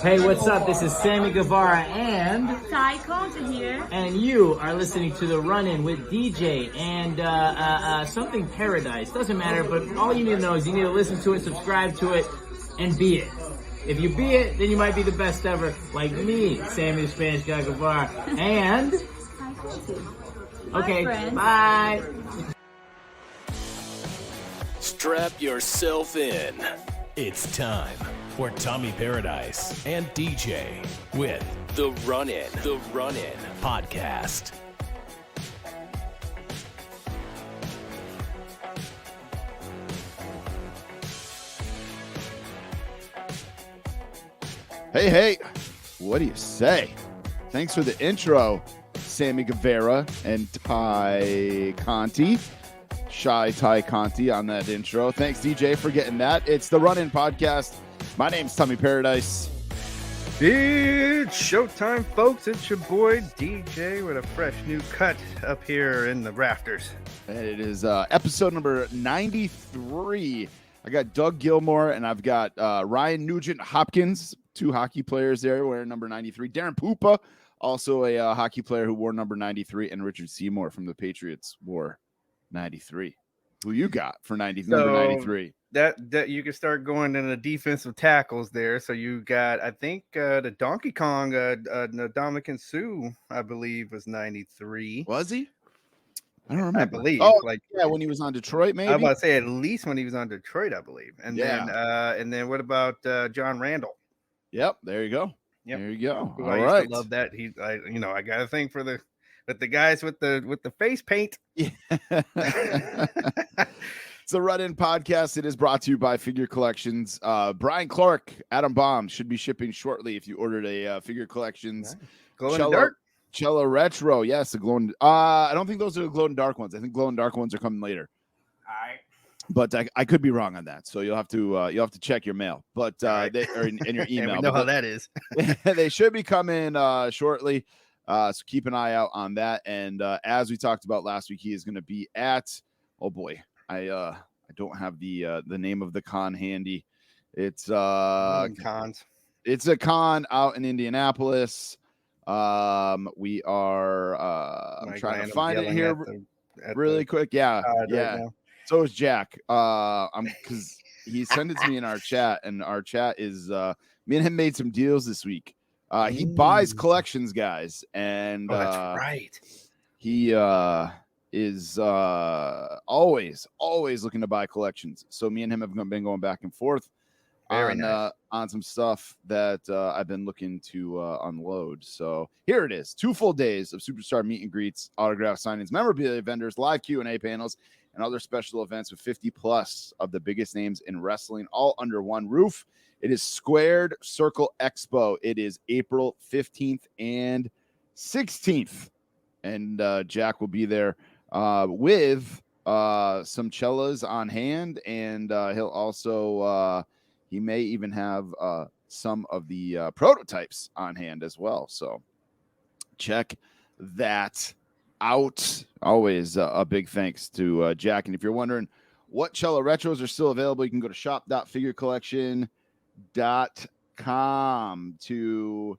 Hey, what's up? This is Sammy Guevara and Ty Conta here. And you are listening to The Run-In with DJ and something Paradise. Doesn't matter, but all you need to know is you need to listen to it, subscribe to it, and be it. If you be it, then you might be the best ever, like me, Sammy the Spanish Guy Guevara. And... Ty Conta. Okay, friends. bye. Strap yourself in. It's time for Tommy Paradise and DJ with The Run-In podcast. Hey, what do you say? Thanks for the intro, Sammy Guevara and Ty Conti. Shy Ty Conti on that intro. Thanks, DJ, for getting that. It's the Run-In podcast. My name's Tommy Paradise. It's showtime, folks. It's your boy DJ with a fresh new cut up here in the rafters. And it is episode number 93. I got Doug Gilmore and I've got Ryan Nugent Hopkins, two hockey players there wearing number 93. Darren Pupa, also a hockey player who wore number 93, and Richard Seymour from the Patriots wore 93. Who you got for number 93? That you can start going in the defensive tackles there. So you got, I think, the Donkey Kong, Dominican Sue, I believe, was 93. Was he? I don't remember. I believe. Oh, yeah, when he was on Detroit, maybe. I was about to say at least when he was on Detroit, I believe. And then what about John Randall? Yep, there you go. Yep. There you go. All right. I used to love that. I got a thing for the guys with the face paint. Yeah. It's a Run-In podcast. It is brought to you by Figure Collections. Brian Clark, Adam Baum should be shipping shortly if you ordered a Figure Collections. Glow in the dark? Cello Retro. Yes, the glow in I don't think those are the glow in dark ones. I think glow in dark ones are coming later. All right. But I could be wrong on that. So you'll have to check your mail. But they are in your email. We know how that is. They should be coming shortly. So keep an eye out on that. And as we talked about last week, he is going to be at, oh boy, I don't have the name of the con handy. It's cons. It's a con out in Indianapolis. We are I'm trying to find it here really quick. Yeah. Right. So is Jack. Because he sent it to me in our chat, and our chat is me and him made some deals this week. He buys collections, guys, and that's right. He is always looking to buy collections. So me and him have been going back and forth on some stuff that I've been looking to unload. So here it is: 2 full days of superstar meet and greets, autograph signings, memorabilia vendors, live Q&A panels, and other special events with 50 plus of the biggest names in wrestling, all under one roof. It is Squared Circle Expo. It is April 15th and 16th. And Jack will be there with some cellos on hand. And he'll also, he may even have some of the prototypes on hand as well. So check that out. Always a big thanks to Jack. And if you're wondering what cello retros are still available, you can go to shop.figurecollection.com to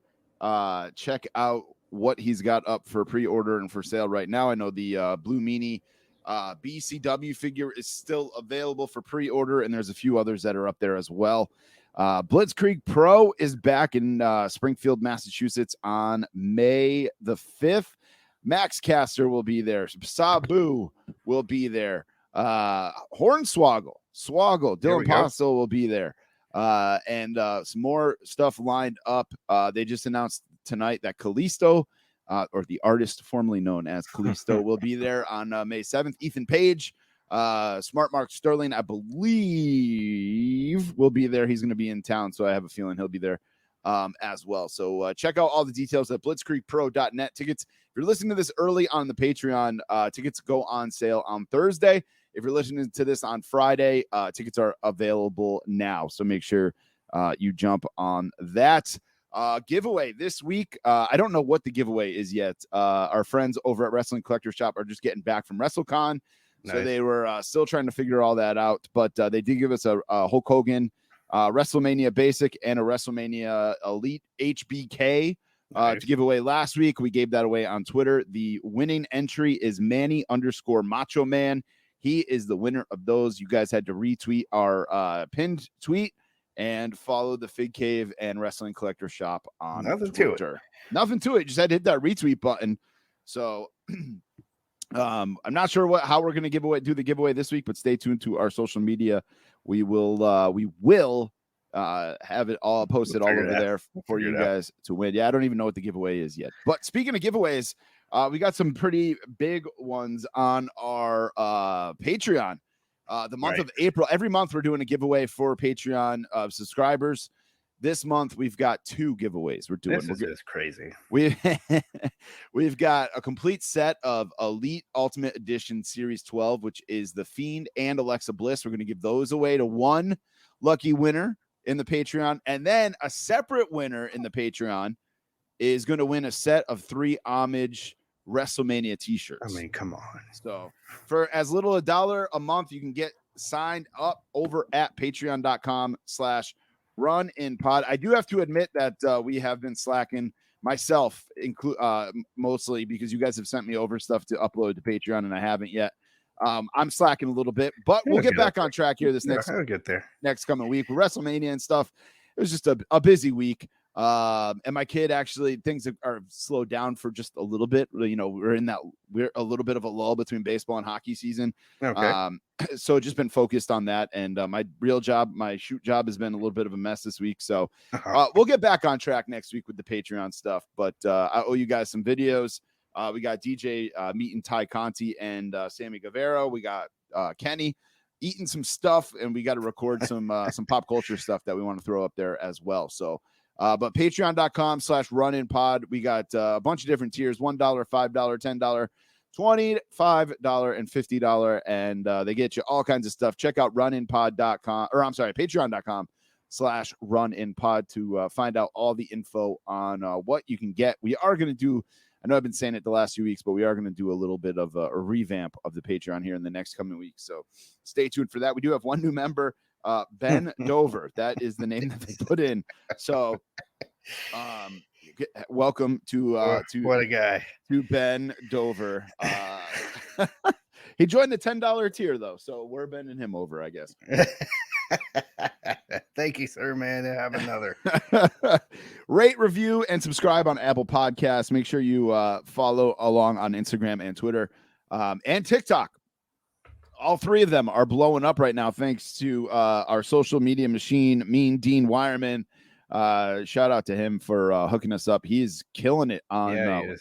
check out what he's got up for pre-order and for sale right now. I know the Blue Meanie BCW figure is still available for pre-order, and there's a few others that are up there as well. Blitzkrieg Pro is back in Springfield, Massachusetts on May the 5th. Max Caster will be there. Sabu will be there. Hornswoggle, Dylan Postel will be there. And some more stuff lined up. They just announced tonight that Kalisto, or the artist formerly known as Kalisto, will be there on May 7th. Ethan Page, Smart Mark Sterling, I believe, will be there. He's going to be in town, so I have a feeling he'll be there as well. So check out all the details at blitzkriegpro.net. Tickets, if you're listening to this early on the Patreon, tickets go on sale on Thursday. If you're listening to this on Friday, tickets are available now. So make sure you jump on that. Giveaway this week. I don't know what the giveaway is yet. Our friends over at Wrestling Collector Shop are just getting back from WrestleCon. Nice. So they were still trying to figure all that out. But they did give us a Hulk Hogan WrestleMania Basic and a WrestleMania Elite HBK to give away last week. We gave that away on Twitter. The winning entry is Manny_Macho Man. He is the winner of those. You guys had to retweet our pinned tweet and follow the Fig Cave and Wrestling Collector Shop on Twitter. Nothing to it. Just had to hit that retweet button. So I'm not sure how we're going to do the giveaway this week, but stay tuned to our social media. We will have it all posted all over there for you guys to win. Yeah, I don't even know what the giveaway is yet. But speaking of giveaways, we got some pretty big ones on our Patreon. The month of April, every month we're doing a giveaway for Patreon subscribers. This month we've got 2 giveaways. This is crazy. We've got a complete set of Elite Ultimate Edition Series 12, which is The Fiend and Alexa Bliss. We're going to give those away to one lucky winner in the Patreon, and then a separate winner in the Patreon is going to win a set of 3 Homage WrestleMania t-shirts. I mean, come on. So for as little as $1 a month, you can get signed up over at patreon.com/runinpod. I do have to admit that we have been slacking, myself mostly, because you guys have sent me over stuff to upload to Patreon and I haven't yet. I'm slacking a little bit, but we'll get back on track here I'll get there next coming week with WrestleMania and stuff. It was just a busy week. And my kid, actually, things are slowed down for just a little bit. You know, we're a little bit of a lull between baseball and hockey season. Okay. So just been focused on that. And my shoot job has been a little bit of a mess this week. So we'll get back on track next week with the Patreon stuff. But I owe you guys some videos. We got DJ meeting Ty Conti and Sammy Guevara. We got Kenny eating some stuff, and we got to record some pop culture stuff that we want to throw up there as well. So, but patreon.com/runinpod. We got a bunch of different tiers: $1, $5, $10, $25, and $50, and they get you all kinds of stuff. Check out patreon.com/runinpod to find out all the info on what you can get. We are going to do, I know I've been saying it the last few weeks, but we are going to do a little bit of a revamp of the Patreon here in the next coming weeks. So stay tuned for that. We do have one new member, Ben Dover. That is the name that they put in. So welcome to what a guy, to Ben Dover. He joined the $10 tier though, so we're bending him over, I guess. Thank you, sir, man. Have another. Rate, review, and subscribe on Apple Podcasts. Make sure you follow along on Instagram and Twitter and TikTok. All 3 of them are blowing up right now, thanks to our social media machine, Mean Dean Wireman. Shout out to him for hooking us up. He's killing it on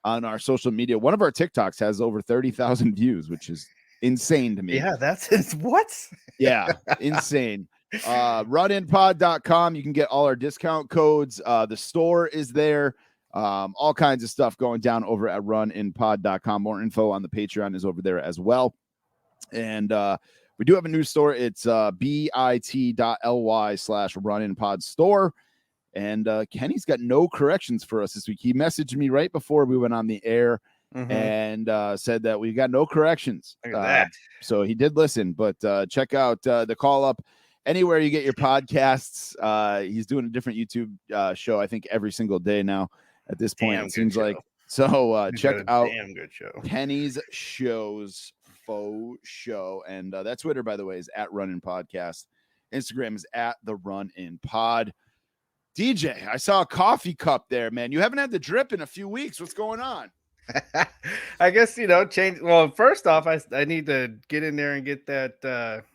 our social media. One of our TikToks has over 30,000 views, which is insane to me. Yeah, that's what? Yeah, insane. Runinpod.com. You can get all our discount codes. The store is there. All kinds of stuff going down over at runinpod.com. More info on the Patreon is over there as well. And we do have a new store. It's bit.ly/runinpod store. And Kenny's got no corrections for us this week. He messaged me right before we went on the air and said that we got no corrections. So he did listen, but check out the call up anywhere you get your podcasts. He's doing a different YouTube show, I think, every single day now at this point. It seems like. So check out Kenny's faux show. And that Twitter, by the way, is at Run In Podcast. Instagram is at the Run In Pod. DJ, I saw a coffee cup there, man. You haven't had the drip in a few weeks. What's going on? I guess, change. Well, first off, I need to get in there and get that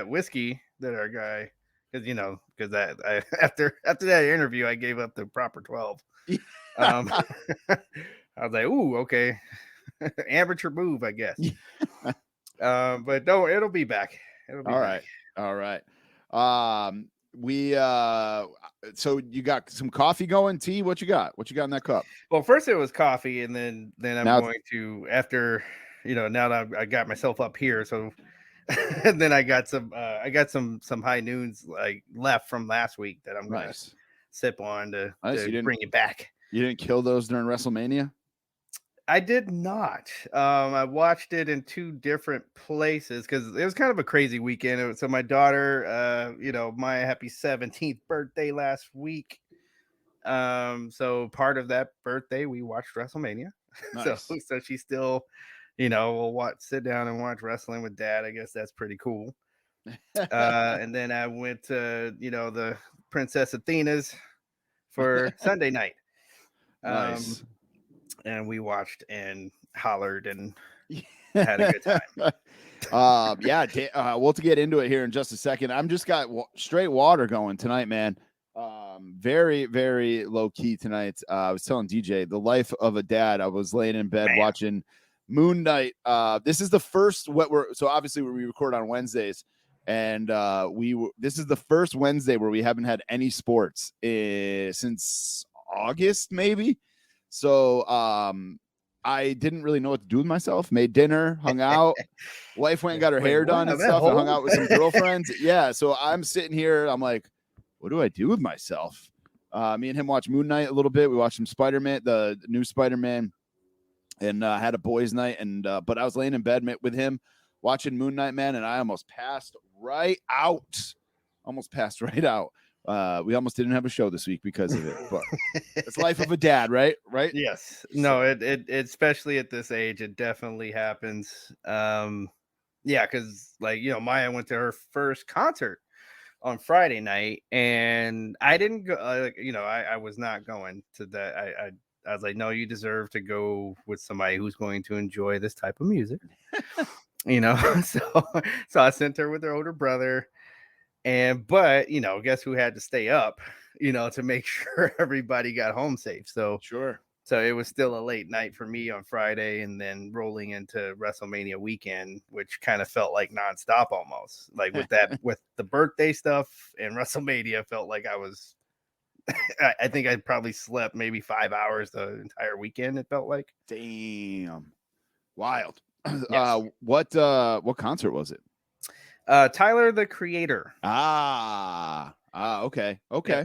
whiskey that our guy, because I after that interview, I gave up the proper 12. I was like, ooh, okay. Amateur move, I guess. But no, it'll be back. All right. So you got some coffee going, tea? What you got in that cup? Well, first it was coffee, and then I'm going to, after now that I got myself up here, so and then I got some high noons like left from last week that I'm going to sip on to bring it back. You didn't kill those during WrestleMania? I did not. I watched it in two different places because it was kind of a crazy weekend. So my daughter, my happy 17th birthday last week. So part of that birthday, we watched WrestleMania. Nice. So she still, will sit down and watch wrestling with dad. I guess that's pretty cool. And then I went to, the Princess Athena's for Sunday night. Nice. And we watched and hollered and had a good time. We'll to get into it here in just a second. I'm just got straight water going tonight, man. Very, very low key tonight. I was telling DJ the life of a dad. I was laying in bed watching Moon Knight. This is the first so obviously we record on Wednesdays, and this is the first Wednesday where we haven't had any sports since August, maybe. So I didn't really know what to do with myself. Made dinner, hung out. Wife went and got her hair done and stuff, and hung out with some girlfriends. Yeah, so I'm sitting here. I'm like, what do I do with myself? Me and him watched Moon Knight a little bit. We watched some Spider-Man, the new Spider-Man, and had a boys' night. And but I was laying in bed with him watching Moon Knight, man, and I almost passed right out. We almost didn't have a show this week because of it, but it's life of a dad, right? Yes. No, it especially at this age, it definitely happens. Because Maya went to her first concert on Friday night, and I didn't go. I was not going to that. I was like, no, you deserve to go with somebody who's going to enjoy this type of music. So I sent her with her older brother. But guess who had to stay up, to make sure everybody got home safe. So it was still a late night for me on Friday, and then rolling into WrestleMania weekend, which kind of felt like nonstop almost. Like with the birthday stuff and WrestleMania, felt like I was. I think I probably slept maybe 5 hours the entire weekend. It felt like. Damn, wild. Yes. What concert was it? Tyler, the Creator. Okay. Yeah.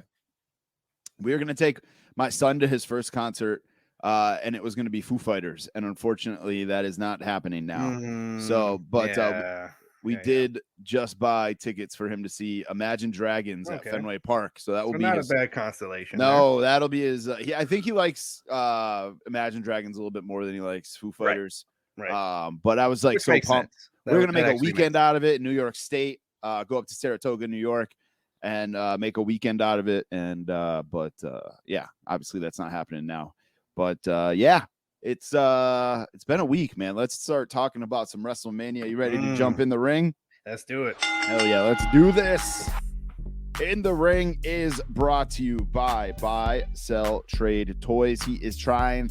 We're gonna take my son to his first concert, and it was gonna be Foo Fighters, and unfortunately, that is not happening now. So, but we did just buy tickets for him to see Imagine Dragons at Fenway Park. So that will be not a bad constellation. No, that'll be his. I think he likes Imagine Dragons a little bit more than he likes Foo Fighters. Right. But I was like so pumped. We're going to make a weekend out of it in New York State, go up to Saratoga, New York, and make a weekend out of it. And obviously that's not happening now. But it's been a week, man. Let's start talking about some WrestleMania. You ready to jump in the ring? Let's do it. Hell yeah, let's do this. In the Ring is brought to you by Buy, Sell, Trade Toys. He is trying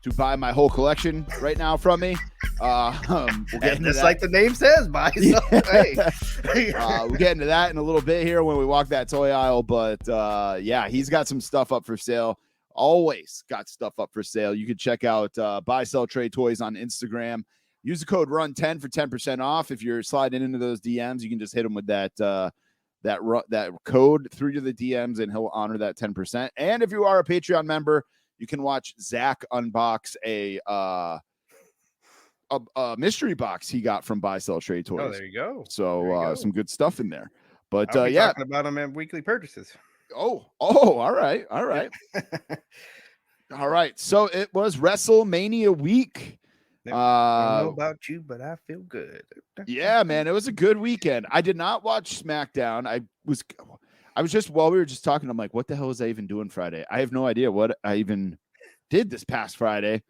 to buy my whole collection right now from me. Just like the name says, buy, sell, trade. We'll get into that in a little bit here when we walk that toy aisle. But he's got some stuff up for sale. Always got stuff up for sale. You can check out Buy, Sell, Trade Toys on Instagram. Use the code RUN10 for 10% off. If you're sliding into those DMs, you can just hit them with that code through to the DMs, and he'll honor that 10%. And if you are a Patreon member, you can watch Zach unbox a mystery box he got from Buy, Sell, Trade Toys. Oh, there you go. So some good stuff in there. But talking about them at weekly purchases. Oh, all right. All right. So it was WrestleMania week. I don't know about you, but I feel good. Yeah, man, it was a good weekend. I did not watch SmackDown. I was just, while we were just talking, I'm like, what the hell was I even doing Friday? I have no idea what I even did this past Friday.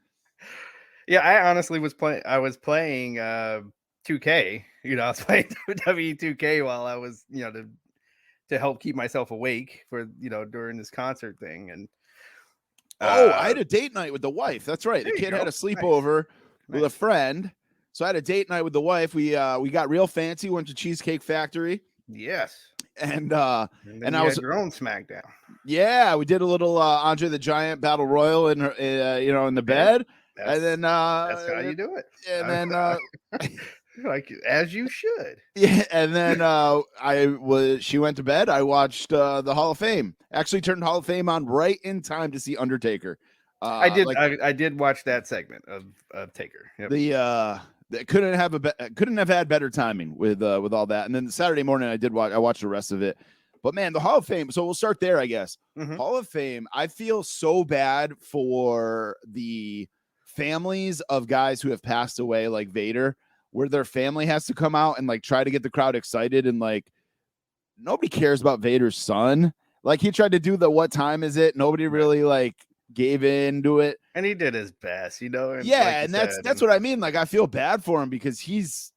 Yeah, I honestly was playing. I was playing 2K. I was playing WWE2K while I was, to help keep myself awake for, during this concert thing. And I had a date night with the wife. That's right. The kid had a sleepover with a friend. So I had a date night with the wife. We got real fancy, went to Cheesecake Factory. Yes. And I was your own SmackDown. Yeah, we did a little Andre the Giant Battle Royal in her, in the bed. And then that's how you do it. And then like as you should. Yeah, and then she went to bed. I watched the Hall of Fame. Actually turned Hall of Fame on right in time to see Undertaker. I did. Like I did watch that segment of Taker. Yep. they couldn't have had better timing with all that. And then the Saturday morning I watched the rest of it. But man, the Hall of Fame. So we'll start there, I guess. Mhm. Hall of Fame. I feel so bad for the families of guys who have passed away, like Vader, where their family has to come out and like try to get the crowd excited, and like nobody cares about Vader's son. Like he tried to do the what time is it? Nobody really like gave into it. And he did his best, And Yeah, like and that's what I mean. Like I feel bad for him because he's,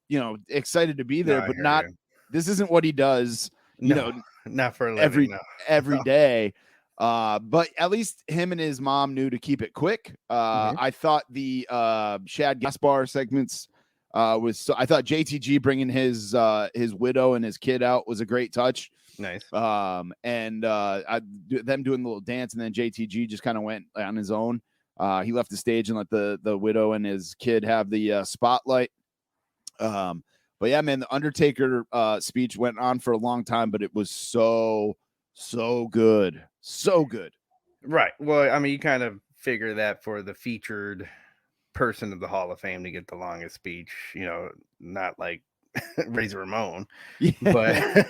excited to be there, No, I but hear not you. this isn't what he does, No, not for a living. No. every day. But at least him and his mom knew to keep it quick. Mhm. I thought the Shad Gaspar segments I thought JTG bringing his widow and his kid out was a great touch. Nice. Them doing the little dance, and then JTG just kind of went on his own. He left the stage and let the widow and his kid have the spotlight. But yeah, man, the Undertaker speech went on for a long time, but it was so good, so good. Right. Well, I mean, you kind of figure that for the featured person of the Hall of Fame to get the longest speech, not like Razor Ramon, but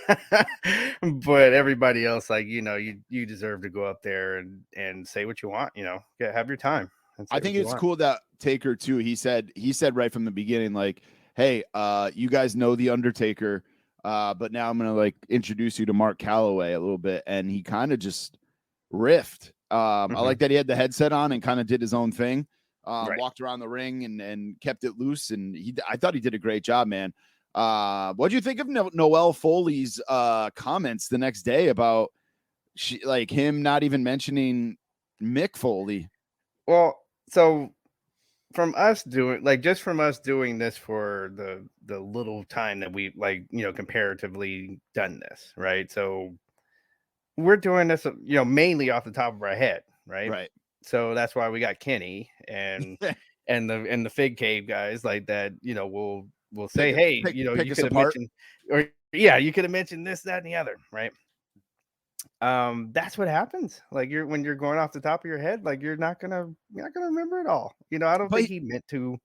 but everybody else, like you deserve to go up there and say what you want. Have your time. I think it's cool that Taker too. He said right from the beginning, like, "Hey, you guys know the Undertaker, but now I'm gonna like introduce you to Mark Calloway a little bit," and he kind of just riffed. I like that he had the headset on and kind of did his own thing. Right. Walked around the ring and kept it loose, and I thought he did a great job, man. What do you think of Noelle Foley's comments the next day about him not even mentioning Mick Foley? Well, so from us doing this for the little time that we comparatively done this, right? So we're doing this, mainly off the top of our head, right? Right. So that's why we got Kenny and the Fig Cave guys like that. We'll say, hey, you could have mentioned, you could have mentioned this, that, and the other, right? That's what happens. Like when you're going off the top of your head, like you're not gonna remember it all. I don't think he meant to,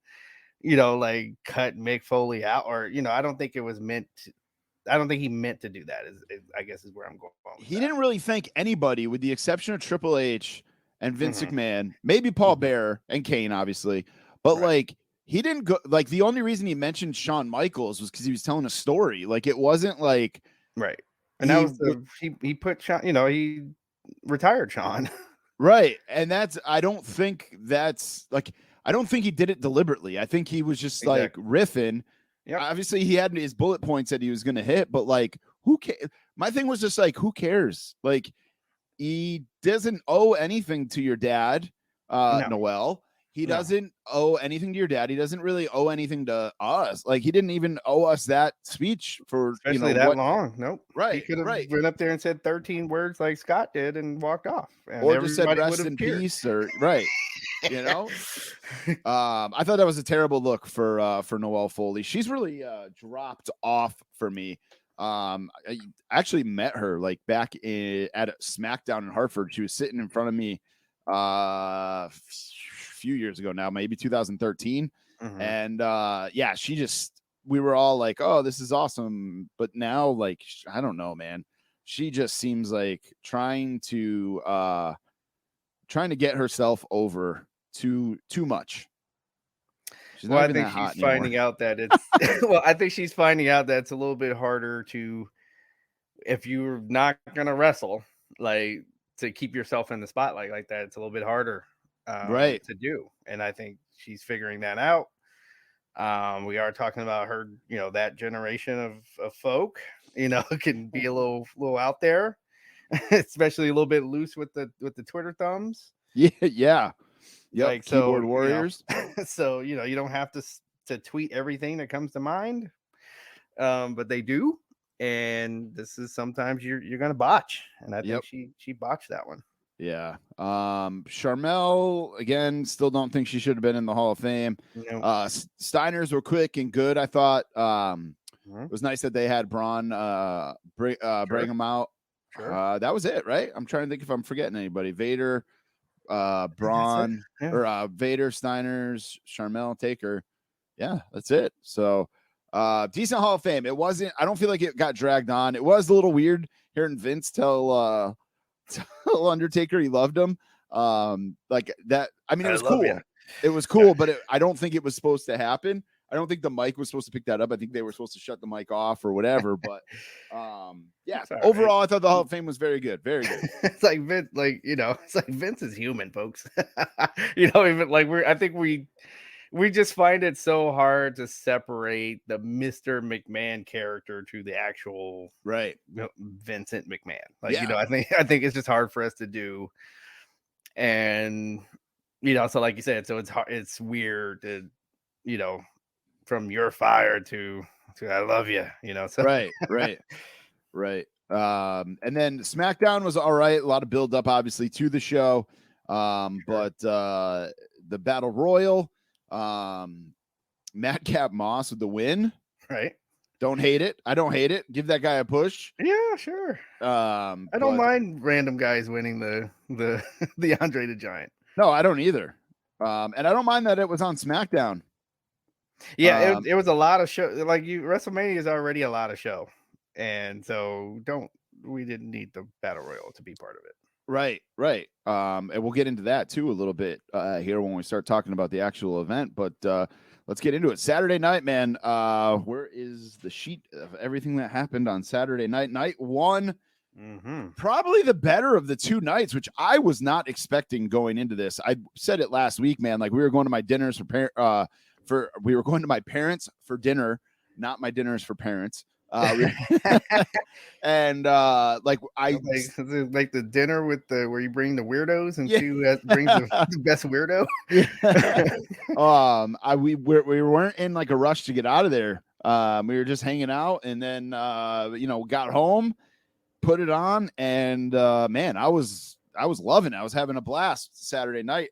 like cut Mick Foley out, or I don't think it was meant to. I don't think he meant to do that. I guess is where I'm going. He didn't really thank anybody, with the exception of Triple H and Vince McMahon, maybe Paul Bearer and Kane, obviously. But like he didn't go. Like the only reason he mentioned Shawn Michaels was because he was telling a story. Like it wasn't like right. And that was he put Shawn. He retired Shawn. Right, and I don't think he did it deliberately. I think he was just like riffing. Yep. Obviously, he had his bullet points that he was going to hit, but like, who cares? My thing was just like, who cares? Like, he doesn't owe anything to your dad, Noel. He doesn't owe anything to your dad. He doesn't really owe anything to us. Like, he didn't even owe us that speech for especially that long. Nope. Right. He could have went up there and said 13 words like Scott did and walked off. And or just said rest in peace, or right. I thought that was a terrible look for Noelle Foley. She's really dropped off for me. I actually met her like back at SmackDown in Hartford. She was sitting in front of me a few years ago now, maybe 2013. And we were all like, oh, this is awesome. But now, like, I don't know, man. She just seems like trying to get herself over too much. Well, I think she's finding out that it's I think she's finding out that it's a little bit harder to, if you're not gonna wrestle, like, to keep yourself in the spotlight like that. It's a little bit harder to do. And I think she's figuring that out. We are talking about her, that generation of folk, can be a little out there, especially a little bit loose with the Twitter thumbs. Yeah. Yep, like keyboard warriors. So you don't have to tweet everything that comes to mind, but they do, and this is sometimes you're gonna botch, and I think she botched that one. Yeah. Sharmell, again, still don't think she should have been in the Hall of Fame. Nope. Steiners were quick and good, I thought. It was nice that they had Braun bring him out. Sure. That was it, right? I'm trying to think if I'm forgetting anybody. Vader, Braun Yeah. or Vader, Steiner's, Charmel, Taker. Yeah, that's it. So decent Hall of Fame. It wasn't, I don't feel like it got dragged on. It was a little weird hearing Vince tell Undertaker he loved him. Like that. I mean, it was cool. Ya. It was cool, but I don't think it was supposed to happen. I don't think the mic was supposed to pick that up. I think they were supposed to shut the mic off or whatever. But yeah, overall, I thought the Hall of Fame was very good. Very good. It's like Vince, like, it's like Vince is human, folks. Even like I think we just find it so hard to separate the Mr. McMahon character to the actual Vincent McMahon. Like, I think it's just hard for us to do. And so like you said, so it's hard, it's weird to, from "you're fired" to "I love you," so right. And then SmackDown was all right. A lot of build up, obviously, to the show. But the Battle Royal, Madcap Moss with the win. Right. Don't hate it. I don't hate it. Give that guy a push. Yeah, sure. I don't mind random guys winning the Andre the Giant. No, I don't either. And I don't mind that it was on SmackDown. Yeah, it was a lot of show. Like WrestleMania is already a lot of show, and so we didn't need the Battle Royal to be part of it. Right. And we'll get into that too a little bit here when we start talking about the actual event. But let's get into it. Saturday night, man. Where is the sheet of everything that happened on Saturday night? Night one. Mm-hmm. Probably the better of the two nights, which I was not expecting going into this. I said it last week, man. Like we were going to my dinners we were going to my parents for dinner, not my dinners for parents. And like the dinner with where you bring the weirdos and see who brings the best weirdo. We weren't in like a rush to get out of there. We were just hanging out, and then got home, put it on, and man, I was loving it. I was having a blast Saturday night.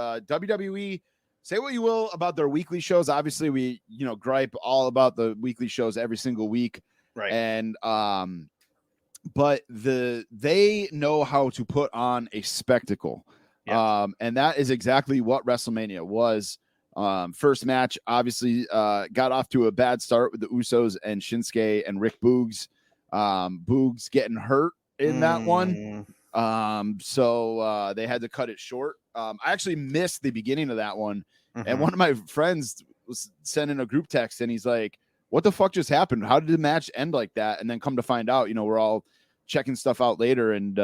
WWE, say what you will about their weekly shows. Obviously, we gripe all about the weekly shows every single week, right? And but they know how to put on a spectacle, and that is exactly what WrestleMania was. First match, obviously, got off to a bad start with the Usos and Shinsuke and Rick Boogs. Boogs getting hurt in that one. So they had to cut it short. I actually missed the beginning of that one. Mm-hmm. And one of my friends was sending a group text, and he's like, what the fuck just happened? How did the match end like that? And then come to find out, we're all checking stuff out later, and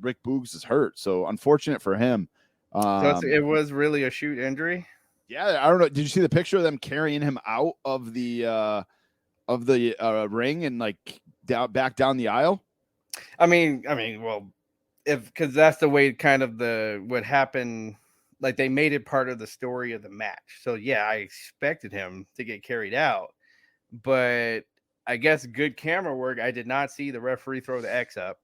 Rick Boogs is hurt. So unfortunate for him. So it was really a shoot injury. Yeah. I don't know. Did you see the picture of them carrying him out of the ring and like back down the aisle? I mean, well, because that's the way kind of what happened. Like they made it part of the story of the match. So yeah, I expected him to get carried out, but I guess good camera work. I did not see the referee throw the X up.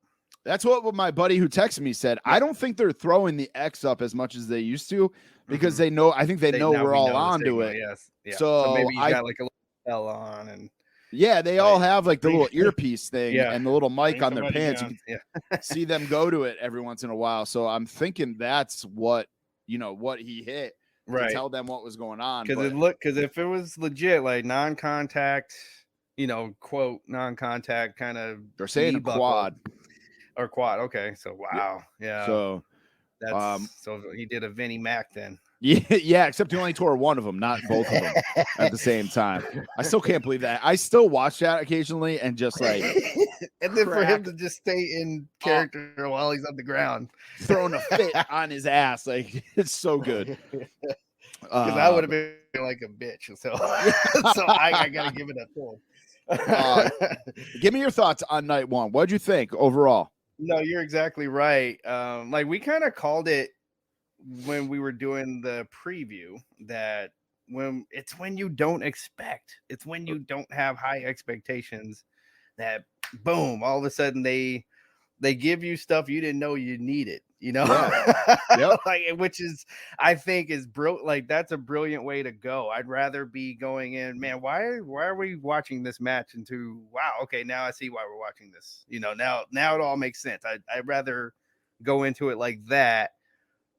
That's what my buddy who texted me said. I don't think they're throwing the X up as much as they used to, because they know. I think they know we're all onto it. Yes. Yeah. So maybe you got like a little bell on, and they all have like the little earpiece thing and the little mic on their pants. Down. You can see them go to it every once in a while. So I'm thinking that's what what he hit to tell them what was going on. Because if it was legit, like non-contact, quote non-contact kind of, they're saying a quad. Or quad. Okay. So wow. Yeah. So that's so he did a Vinnie Mac then. Yeah, except he only tore one of them, not both of them at the same time. I still can't believe that. I still watch that occasionally and just like and then for him to just stay in character while he's on the ground, throwing a fit on his ass. Like it's so good. Because I would have been like a bitch. So I gotta give it a full. Give me your thoughts on night one. What'd you think overall? No, you're exactly right. Like we kind of called it when we were doing the preview that when you don't expect, it's when you don't have high expectations that boom, all of a sudden they give you stuff you didn't know you needed, Yep. like, which is, I think is like, that's a brilliant way to go. I'd rather be going in, man, why are we watching this match into, wow, okay, now I see why we're watching this, now it all makes sense. I'd rather go into it like that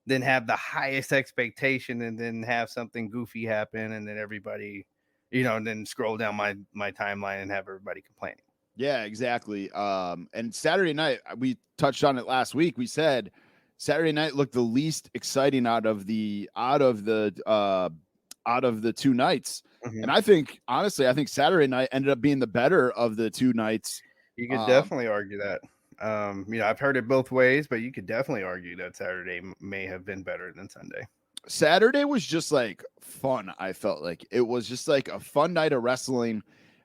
than have the highest expectation and then have something goofy happen and then everybody, and then scroll down my timeline and have everybody complaining. Yeah, exactly. And Saturday night, we touched on it last week. We said Saturday night looked the least exciting out of the 2 nights. Mm-hmm. And I think, honestly, Saturday night ended up being the better of the 2 nights. You could definitely argue that. I've heard it both ways, but you could definitely argue that Saturday may have been better than Sunday. Saturday was just like fun. I felt like it was just like a fun night of wrestling.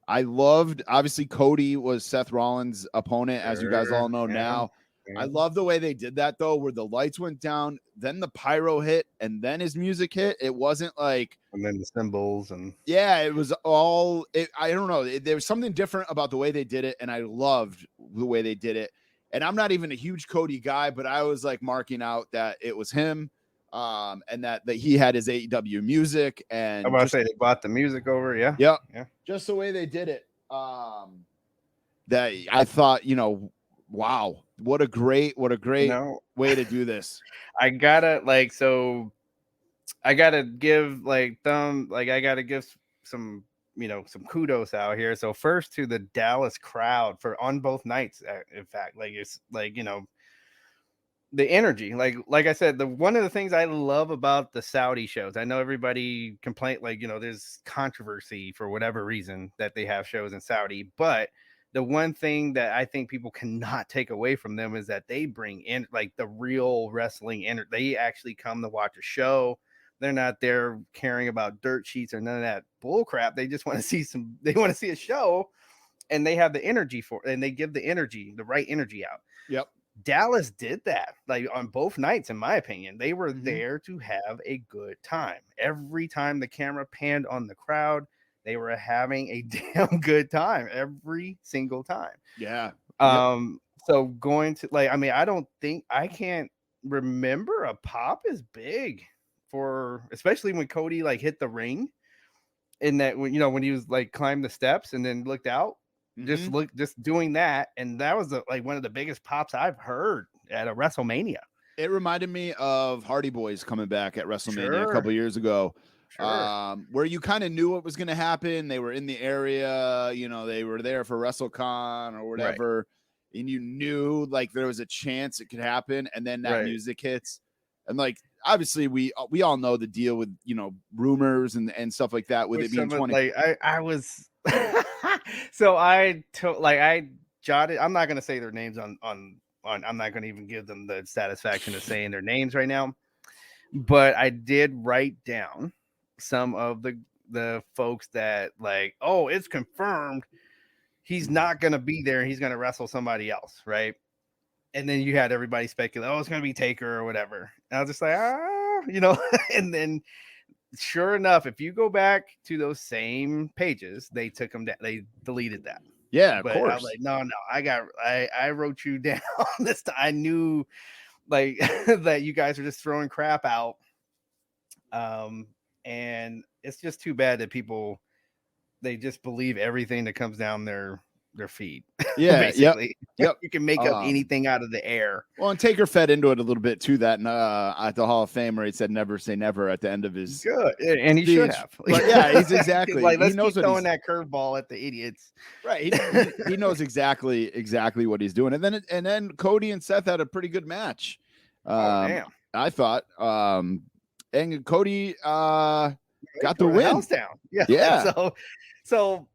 I loved, obviously, Cody was Seth Rollins' opponent, as you guys all know now. I love the way they did that, though, where the lights went down, then the pyro hit, and then his music hit. It wasn't like... And then the cymbals and... Yeah, it was all... I don't know. There was something different about the way they did it, and I loved the way they did it. And I'm not even a huge Cody guy, but I was like marking out that it was him, and that he had his AEW music. And I'm about to say they bought the music over, yeah. Yeah. Just the way they did it. That I thought, wow, what a great way to do this. I gotta give some some kudos out here. So first to the Dallas crowd on both nights. In fact, the energy, like I said, one of the things I love about the Saudi shows, I know everybody complain, there's controversy for whatever reason that they have shows in Saudi, but the one thing that I think people cannot take away from them is that they bring in the real wrestling energy. They actually come to watch a show. They're not there caring about dirt sheets or none of that bull crap. They just want to see a show, and they have the energy for it, and they give the right energy out. Yep. Dallas did that on both nights, in my opinion. They were there to have a good time. Every time the camera panned on the crowd, they were having a damn good time every single time. Yeah. So going to I can't remember a pop as big especially when Cody hit the ring, and that when he was climbed the steps and then looked out, just doing that, and that was one of the biggest pops I've heard at a WrestleMania. It reminded me of Hardy Boys coming back at WrestleMania a couple years ago. Where you kind of knew what was going to happen. They were in the area, they were there for WrestleCon or whatever, and you knew there was a chance it could happen, and then that music hits, and obviously we all know the deal with rumors and stuff like that with it being 20. I was so I jotted. I'm not going to say their names on. I'm not going to even give them the satisfaction of saying their names right now, but I did write down some of the folks that it's confirmed he's not going to be there. He's going to wrestle somebody else, right? And then you had everybody speculate, it's going to be Taker or whatever. And I was just and then sure enough, if you go back to those same pages, they took them down. They deleted that. Yeah, of but course. I was no, I wrote you down this time. I knew that you guys are just throwing crap out. And it's just too bad that people, they just believe everything that comes down their feed. Yeah. Basically. Yep. You can make up anything out of the air. Well, and Taker fed into it a little bit too, that at the Hall of Fame where he said never say never at the end of his good, and he should have. But yeah, he's exactly let's he knows keep throwing that curveball at the idiots. Right. He knows exactly what he's doing. And then Cody and Seth had a pretty good match. Damn. I thought. And Cody got the win. House down. Yeah. So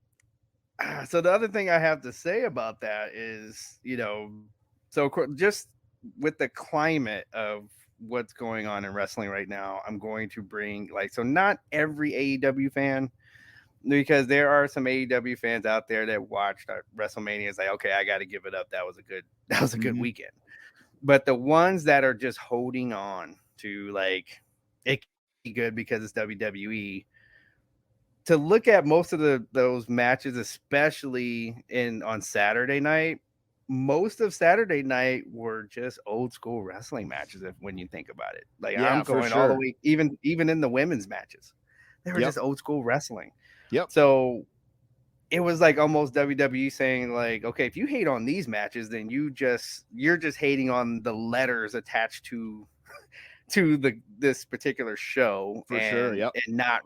the other thing I have to say about that is, so just with the climate of what's going on in wrestling right now, I'm going to bring so not every AEW fan, because there are some AEW fans out there that watched WrestleMania is okay, I got to give it up. That was a good weekend. But the ones that are just holding on to it can be good because it's WWE, to look at most of those matches, especially on Saturday night, most of Saturday night were just old school wrestling matches. When you think about it, I'm going all the way, even in the women's matches, they were just old school wrestling. Yep. So it was almost WWE saying okay, if you hate on these matches, then you're just hating on the letters attached to to this particular show For sure, and yep. not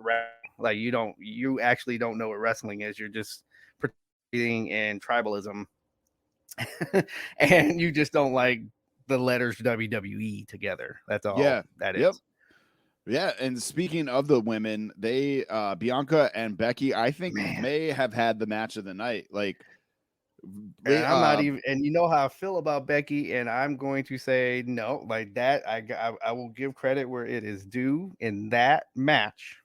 like you actually don't know what wrestling is. You're just participating in tribalism, and you just don't like the letters WWE together. That's all. Yeah. That Yep. is. Yeah, and speaking of the women, they Bianca and Becky, I think may have had the match of the night. Like, And I'm not even, and you know how I feel about Becky, and I'm going to say no, like that. I will give credit where it is due in that match.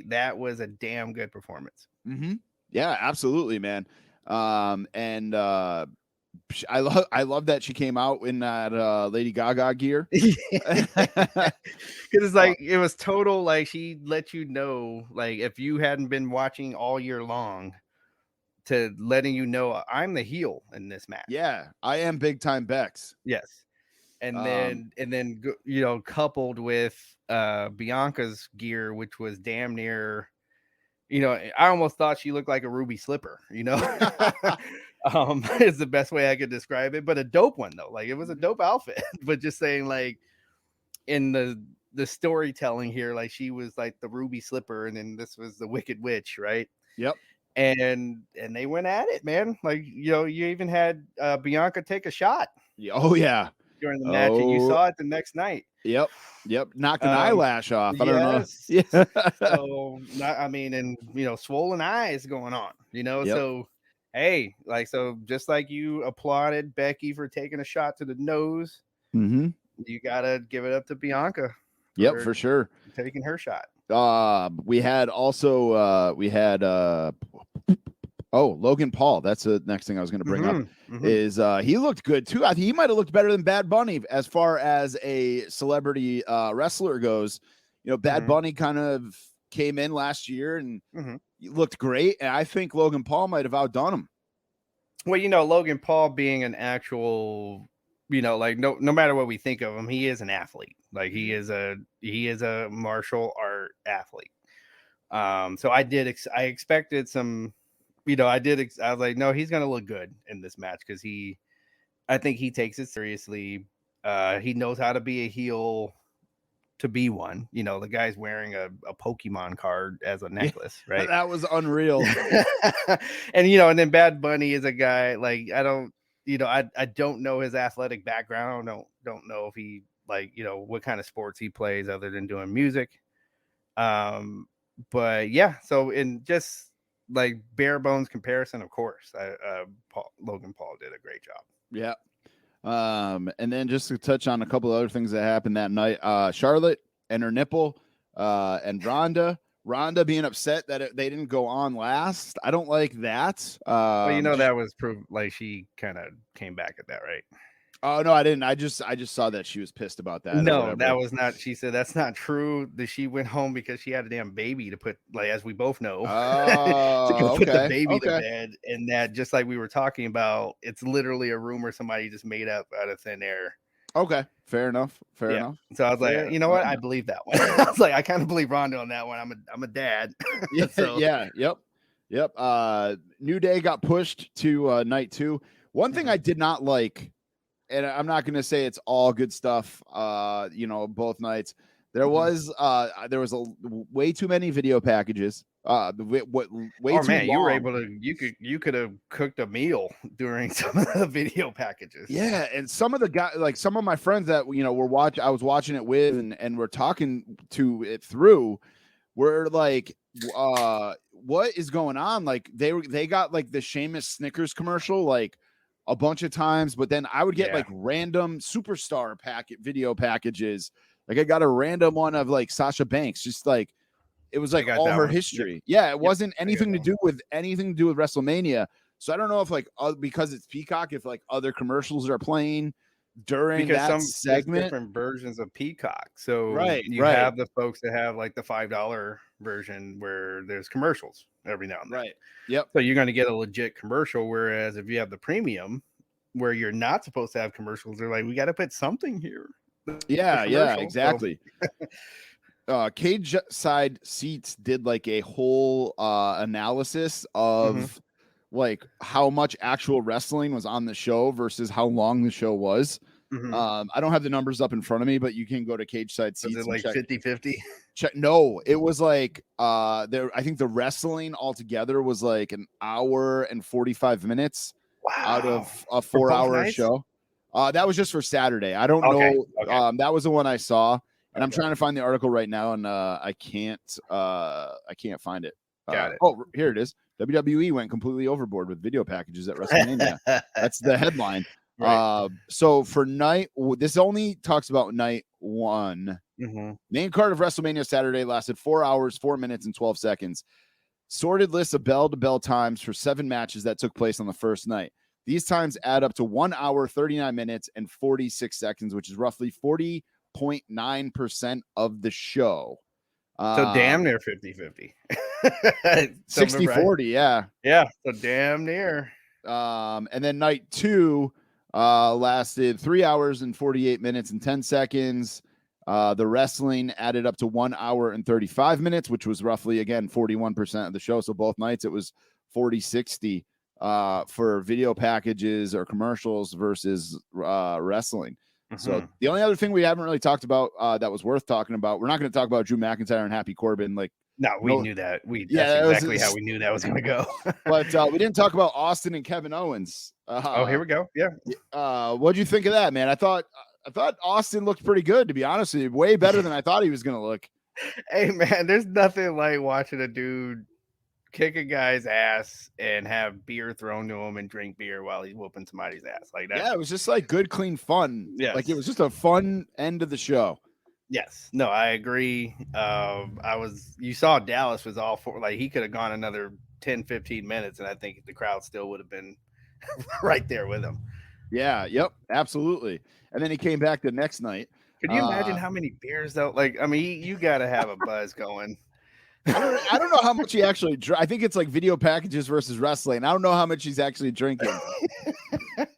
That was a damn good performance. Mm-hmm. Yeah, absolutely, man. And I love that she came out in that Lady Gaga gear. Because it's like it was total, like she let you know, like if you hadn't been watching all year long, to letting you know I'm the heel in this match. Yeah, I am big time Bex. Yes. And then coupled with Bianca's gear, which was damn near, I almost thought she looked like a ruby slipper, is the best way I could describe it, but a dope one though. Like it was a dope outfit, but just saying, like, in the storytelling here, like she was like the ruby slipper and then this was the wicked witch, right? Yep. And they went at it, man. Like, you even had Bianca take a shot. Oh yeah. During the match, and you saw it the next night. Yep. Knocked an eyelash off. I don't know. Yeah. So, and swollen eyes going on. Yep. So hey, like, so just like you applauded Becky for taking a shot to the nose, you gotta give it up to Bianca. Yep, for sure. Taking her shot. We had Logan Paul. That's the next thing I was going to bring up. Is he looked good too. I think he might have looked better than Bad Bunny as far as a celebrity wrestler goes. Bad Bunny kind of came in last year and looked great, and I think Logan Paul might have outdone him. Well, Logan Paul being an actual, like no matter what we think of him, he is an athlete. Like he is a martial art athlete. So I expected some. I was like, no, he's going to look good in this match because I think he takes it seriously. He knows how to be a heel to be one. The guy's wearing a Pokemon card as a necklace, right? That was unreal. And then Bad Bunny is a guy, like, I don't know his athletic background. Don't know if he, like, what kind of sports he plays other than doing music. But yeah, so in just like bare bones comparison, of course, Logan Paul did a great job. Yeah. And then just to touch on a couple of other things that happened that night, Charlotte and her nipple, and Rhonda being upset that they didn't go on last. I don't like that. Well, that was proved, like, she kind of came back at that, right? Oh no, I didn't. I just saw that she was pissed about that. No, that was not. She said that's not true. That she went home because she had a damn baby to put, like, as we both know, to put the baby to bed, and that, just like we were talking about, it's literally a rumor somebody just made up out of thin air. Okay, fair enough. Enough. So I was like, you know what? I believe that one. I was like, I kind of believe Rhonda on that one. I'm a dad. Yeah. Yep. New Day got pushed to night 2. One thing I did not like. And I'm not going to say it's all good stuff, both nights. There was way too many video packages. Way too long. You were able to, you could have cooked a meal during some of the video packages. Yeah, and some of the guys, like some of my friends that I was watching it with, and we're talking to it through, were like, what is going on? Like they got like the Sheamus Snickers commercial, like, a bunch of times, but then I would get like random superstar video packages. Like I got a random one of like Sasha Banks, just like it was like all her history. Yeah, it wasn't anything to do with WrestleMania. So I don't know if like because it's Peacock, if like other commercials are playing during that segment. Different versions of Peacock. So you have the folks that have like the $5 version where there's commercials every now and then. Right. Yep. So you're going to get a legit commercial. Whereas if you have the premium where you're not supposed to have commercials, they're like, we got to put something here. Yeah, exactly. Cage Side Seats did like a whole analysis of like how much actual wrestling was on the show versus how long the show was. I don't have the numbers up in front of me, but you can go to Cage Side Seats. Was it like 50-50? Check. No, it was like there. I think the wrestling altogether was like an hour and 45 minutes out of a 4-hour show. That was just for Saturday. I don't know. Okay. That was the one I saw, and I'm trying to find the article right now, and I can't find it. Got it. Oh, here it is. WWE went completely overboard with video packages at WrestleMania. That's the headline. Right. So for this only talks about night one. Main card of WrestleMania Saturday lasted 4 hours, 4 minutes, and 12 seconds. Sorted list of bell-to-bell times for 7 matches that took place on the first night. These times add up to 1 hour, 39 minutes, and 46 seconds, which is roughly 40.9% of the show. So damn near 50-50. 60-40, yeah. Yeah, so damn near. And then night 2 lasted 3 hours and 48 minutes and 10 seconds. The wrestling added up to 1 hour and 35 minutes, which was roughly, again, 41% of the show. So both nights it was 40-60 for video packages or commercials versus wrestling. So the only other thing we haven't really talked about that was worth talking about, we're not going to talk about Drew McIntyre and Happy Corbin. Like, no, we knew that. That's exactly how we knew that was going to go. But we didn't talk about Austin and Kevin Owens. Here we go. Yeah. What'd you think of that, man? I thought Austin looked pretty good, to be honest with you. Way better than I thought he was going to look. Hey, man, there's nothing like watching a dude kick a guy's ass and have beer thrown to him and drink beer while he's whooping somebody's ass like that. Yeah, it was just like good, clean fun. Yes. Like it was just a fun end of the show. Yes. No, I agree. You saw Dallas was all for, like, he could have gone another 10, 15 minutes, and I think the crowd still would have been right there with him. Yeah, yep, absolutely. And then he came back the next night. Could you imagine how many beers, though? Like, I mean, you got to have a buzz going. I don't know how much he actually I think it's like video packages versus wrestling. I don't know how much he's actually drinking.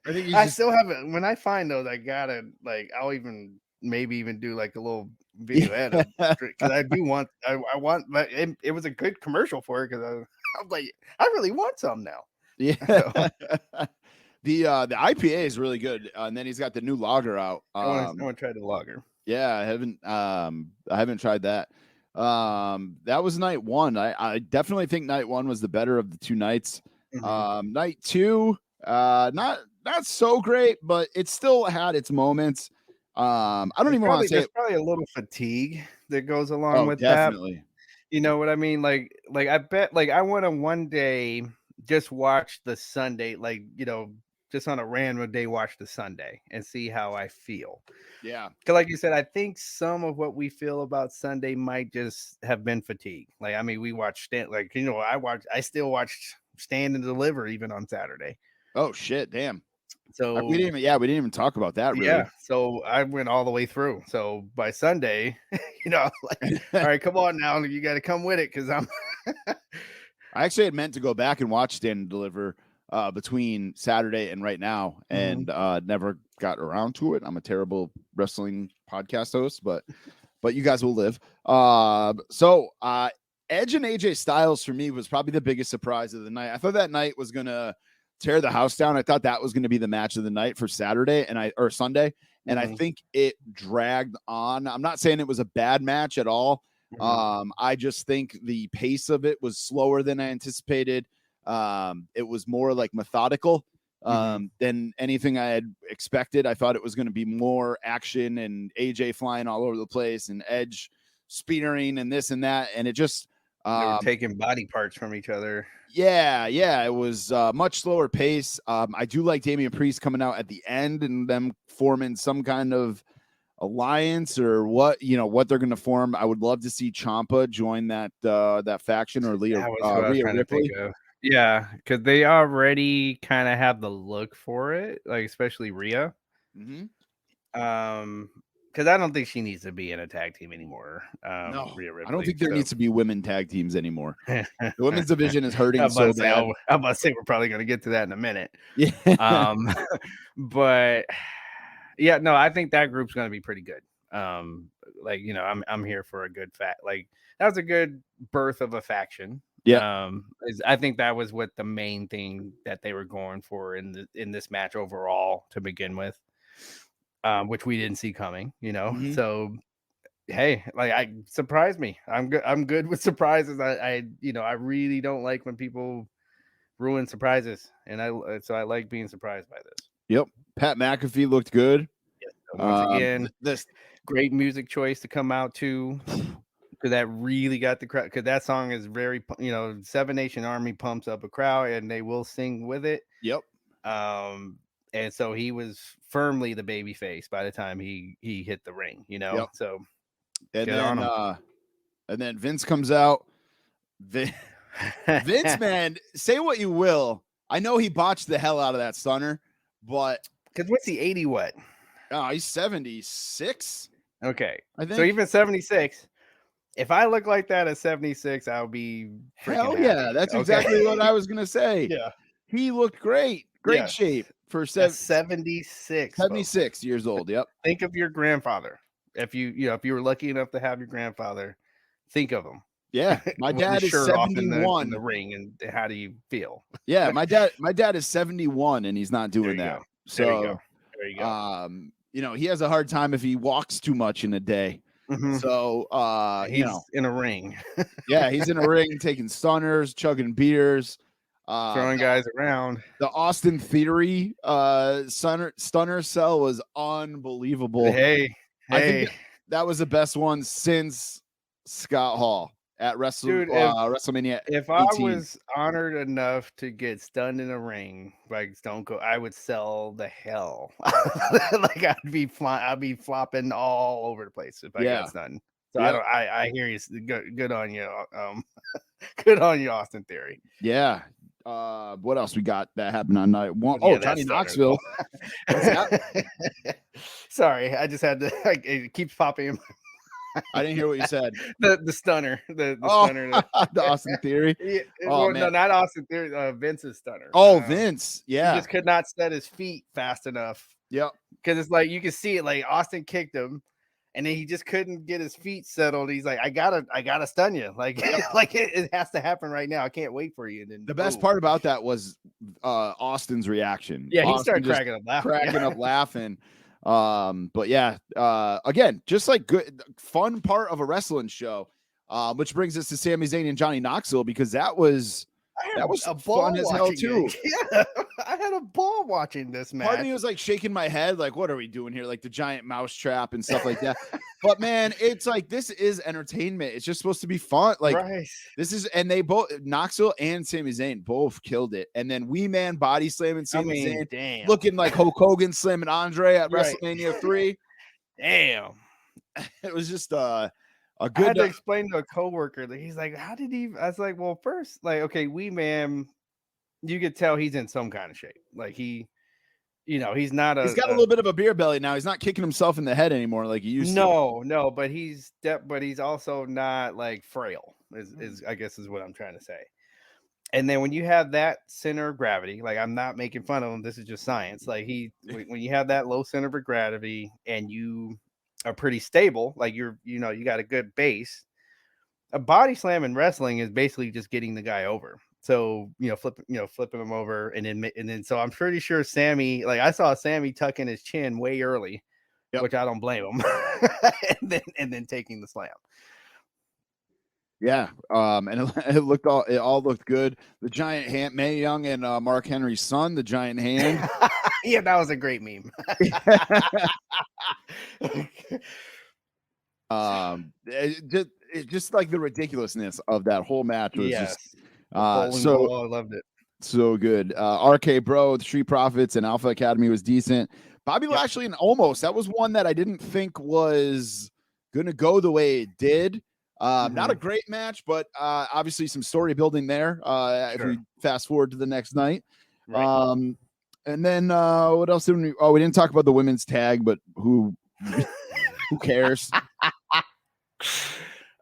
I still haven't. When I find those, I gotta, like, I'll maybe even do like a little video edit because I do want. I want. But it was a good commercial for it because I'm like, I really want some now. Yeah. So. The IPA is really good, and then he's got the new lager out. I want to try the lager. Yeah, I haven't tried that. That was night 1. I definitely think night 1 was the better of the 2 nights. Night 2, not so great, but it still had its moments. I don't even want to say there's probably a little fatigue that goes along with definitely. That. You know what I mean? Like I bet, like, I want to one day just watch the Sunday, like, you know, just on a random day, watch the Sunday and see how I feel. Yeah. Because like you said, I think some of what we feel about Sunday might just have been fatigue. Like, I mean, we watched, like, you know, I still watched Stand and Deliver even on Saturday. Oh, shit. Damn. So we didn't even talk about that, really. Yeah. So I went all the way through. So by Sunday, you know, like, all right, come on now. You got to come with it because I'm. I actually had meant to go back and watch Stand and Deliver between Saturday and right now, and never got around to it. I'm a terrible wrestling podcast host, but you guys will live. So Edge and AJ Styles for me was probably the biggest surprise of the night. I thought that night was gonna tear the house down. I thought that was going to be the match of the night for Saturday or Sunday, and I think it dragged on. I'm not saying it was a bad match at all. I just think the pace of it was slower than I anticipated. It was more like methodical than anything I had expected. I thought it was going to be more action and AJ flying all over the place and Edge spearing and this and that, and it just they were taking body parts from each other. Yeah, it was much slower pace. I do like Damian Priest coming out at the end and them forming some kind of alliance or what they're going to form. I would love to see Ciampa join that faction or Rhea Ripley. Yeah, because they already kind of have the look for it, like especially Rhea. Because I don't think she needs to be in a tag team anymore. No, Rhea Ripley, I don't think there needs to be women tag teams anymore. The women's division is hurting so bad. I'm about to say we're probably going to get to that in a minute. Yeah. But yeah, no, I think that group's going to be pretty good. Like, you know, I'm here for a good like that was a good birth of a faction. Yeah. I think that was what the main thing that they were going for in this match overall to begin with. which we didn't see coming, Mhm. So hey, like I surprised me. I'm good with surprises. I really don't like when people ruin surprises, and so I like being surprised by this. Yep. Pat McAfee looked good. Yes. Once again, This great music choice to come out to, because that really got the crowd. Because that song is very, Seven Nation Army pumps up a crowd, and they will sing with it. Yep. And so he was firmly the baby face by the time he hit the ring. Yep. So And good on then him. and then Vince comes out. Vince, man, say what you will. I know he botched the hell out of that stunner, but Because what's he 80 what? oh, he's 76. Okay. I think. So even 76. If I look like that at 76, I'll be Hell freaking yeah. happy. That's Okay. exactly what I was gonna say. Yeah. He looked great. Great shape for 76. 76 years old. Yep. Think of your grandfather. If if you were lucky enough to have your grandfather, think of him. Yeah. My With dad his is shirt off in 71. the ring, and how do you feel? Yeah, my dad is 71 and he's not doing that. Go. So There you go. he has a hard time if he walks too much in a day. Mhm. So He's in a ring, yeah, he's in a ring taking stunners, chugging beers, throwing guys around. the Austin Theory stunner cell was unbelievable. Hey, I think that was the best one since Scott Hall at WrestleMania. If 18. I was honored enough to get stunned in a ring by Stone Cold, I would sell the hell. Like I'd be flopping all over the place if I got stunned. So Yep. I hear you. Good on you. Good on you, Austin Theory. Yeah. What else we got that happened on night one? Oh, Johnny Knoxville. Sorry, I just had to. It keeps popping in. I didn't hear what you said. The stunner. The stunner. The Austin Theory. Yeah, man. No, not Austin Theory. Vince's stunner. Oh, Vince. Yeah. He just could not set his feet fast enough. Yep. Because it's like you can see it. Like Austin kicked him, and then he just couldn't get his feet settled. He's like, I gotta stun you. Like, like it has to happen right now. I can't wait for you. And then the best part about that was Austin's reaction. Yeah, he Austin started cracking up laughing. But yeah, again, just like good fun part of a wrestling show. Which brings us to Sami Zayn and Johnny Knoxville, because that was a ball fun as hell too. Yeah, I had a ball watching this match. Part of me was like shaking my head, like, what are we doing here? Like the giant mouse trap and stuff like that. But man, it's like, this is entertainment. It's just supposed to be fun. Like this is, and they both, Knoxville and Sami Zayn both killed it. And then Wee Man body slamming Sami Zayn, looking like Hulk Hogan slamming Andre at WrestleMania 3. Damn. It was just a good. I had to explain to a coworker that he's like, how did he? I was like, well, first, like, okay, Wee Man, you could tell he's in some kind of shape. Like he's not he's got a little bit of a beer belly now. He's not kicking himself in the head anymore like he used to. No, but he's also not like frail. Is I guess is what I'm trying to say. And then when you have that center of gravity, like I'm not making fun of him, this is just science. Like when you have that low center of gravity and you are pretty stable, like you got a good base. A body slam in wrestling is basically just getting the guy over. So flipping him over, and then so I'm pretty sure Sammy, like I saw Sammy tucking his chin way early, which I don't blame him, and then taking the slam. Yeah, and it all looked good. The giant hand, Mae Young and Mark Henry's son, the giant hand. Yeah, that was a great meme. It's just like the ridiculously of that whole match was just I loved it. So good. RK Bro, the Street Profits, and Alpha Academy was decent. Bobby Lashley and Almost, that was one that I didn't think was gonna go the way it did. Not a great match, but obviously some story building there. If we fast forward to the next night. Right. And then what else did we? Oh, we didn't talk about the women's tag, but who cares?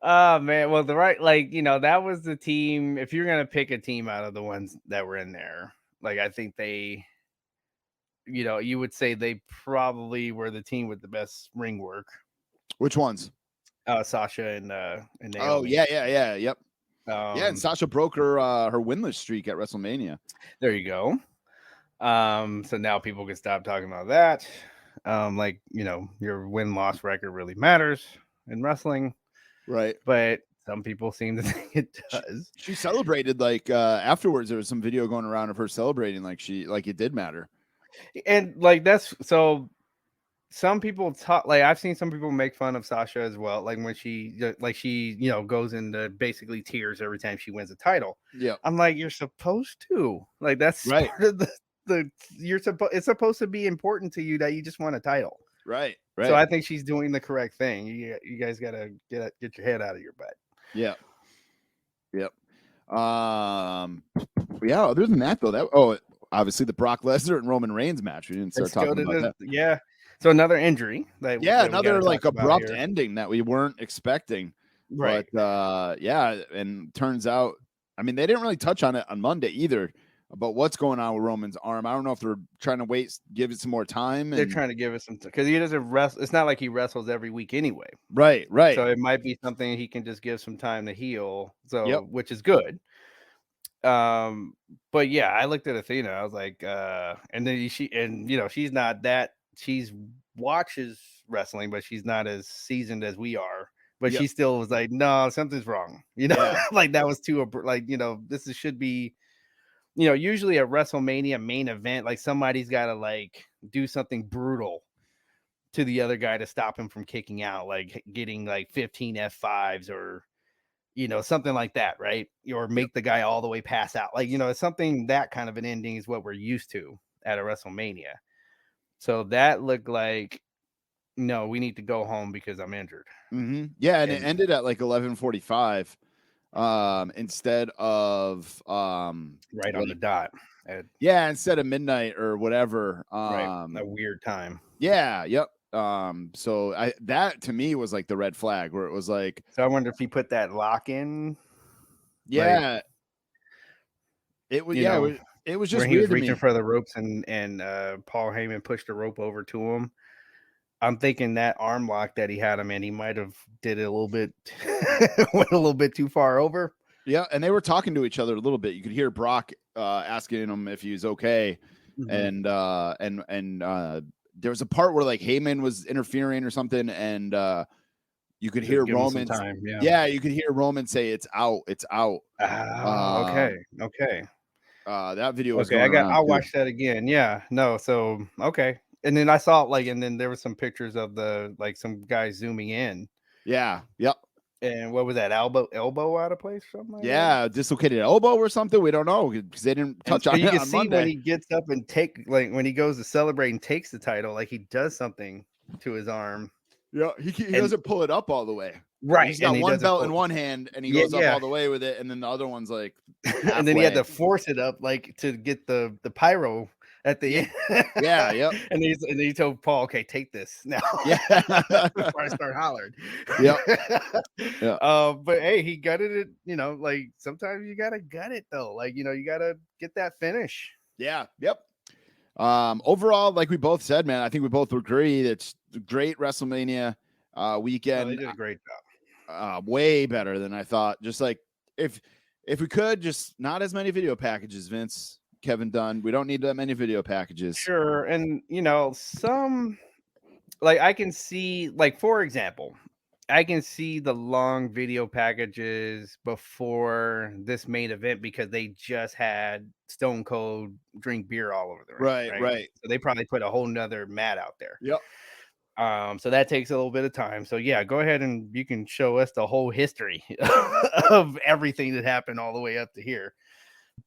Oh man, well that was the team. If you're gonna pick a team out of the ones that were in there, like I think they, you would say they probably were the team with the best ring work. Which ones? Sasha and Naomi. Oh yep. And Sasha broke her winless streak at WrestleMania. There you go. So now people can stop talking about that. Like, your win-loss record really matters in wrestling, Right. but some people seem to think it does. She celebrated like afterwards. There was some video going around of her celebrating like it did matter. And like that's so some people talk like I've seen some people make fun of Sasha as well, like when she goes into basically tears every time she wins a title. Yeah. I'm like, you're supposed to, like, that's Right. part of it's supposed to be important to you that you just won a title. Right. So I think she's doing the correct thing. You guys gotta get your head out of your butt. Yeah. Yep. Yeah. Other than that, though, obviously the Brock Lesnar and Roman Reigns match. We didn't start talking about that. Yeah. So another injury. Another like abrupt ending that we weren't expecting. Right. But and turns out, I mean, they didn't really touch on it on Monday either. About what's going on with Roman's arm. I don't know if they're trying to give it some more time. They're trying to give it some because he doesn't wrestle. It's not like he wrestles every week anyway. Right. So it might be something he can just give some time to heal. So Yep. which is good. But yeah, I looked at Athena. I was like, and then she's not that. She's watches wrestling, but she's not as seasoned as we are. But she still was like, no, something's wrong. Like that was too like this should be. Usually a WrestleMania main event, like somebody's got to like do something brutal to the other guy to stop him from kicking out, like getting like 15 F5s or, something like that, right? Or make the guy all the way pass out. Like, it's something that kind of an ending is what we're used to at a WrestleMania. So that looked like, no, we need to go home because I'm injured. Mm-hmm. Yeah, and it ended at like 11:45. Instead of right on the dot. Instead of midnight or whatever. Right. A weird time. Yeah, yep. So that to me was like the red flag where it was like, so I wonder if he put that lock in. Yeah. Like, it was it was just where he was reaching for the ropes and Paul Heyman pushed the rope over to him. I'm thinking that arm lock that he had him in, he might have did it a little bit, went a little bit too far over. Yeah, and they were talking to each other a little bit. You could hear Brock asking him if he was okay, and there was a part where like Heyman was interfering or something, and you could hear Roman. You could hear Roman say, "It's out, it's out." Okay. That video was okay. I'll watch that again. Yeah, no, so okay. And then I saw and then there were some pictures of some guys zooming in. Yeah. Yep. And what was that elbow out of place? Or something like that? Dislocated elbow or something. We don't know because they didn't touch on it. You can see Monday. When he gets up and when he goes to celebrate and takes the title, like he does something to his arm. Yeah, he doesn't pull it up all the way. Right. He's got one belt in one hand and he goes up all the way with it, and then the other one's like halfway. And then he had to force it up like to get the pyro at the end. Yeah, yep. And he told Paul, okay, take this now. Yeah. Before I start hollering. Yep. Yeah. But hey, he gutted it, like sometimes you gotta gut it though. Like, you gotta get that finish. Yeah. Yep. Overall, like we both said, man, I think we both agree it's a great WrestleMania weekend. They did a great job. Way better than I thought. Just like if we could, just not as many video packages, Vince. Kevin Dunn, we don't need that many video packages. Sure. And some like I can see, like, for example, I can see the long video packages before this main event because they just had Stone Cold drink beer all over the ring. Right. So they probably put a whole nother mat out there. Yep. So that takes a little bit of time. So yeah, go ahead and you can show us the whole history of everything that happened all the way up to here.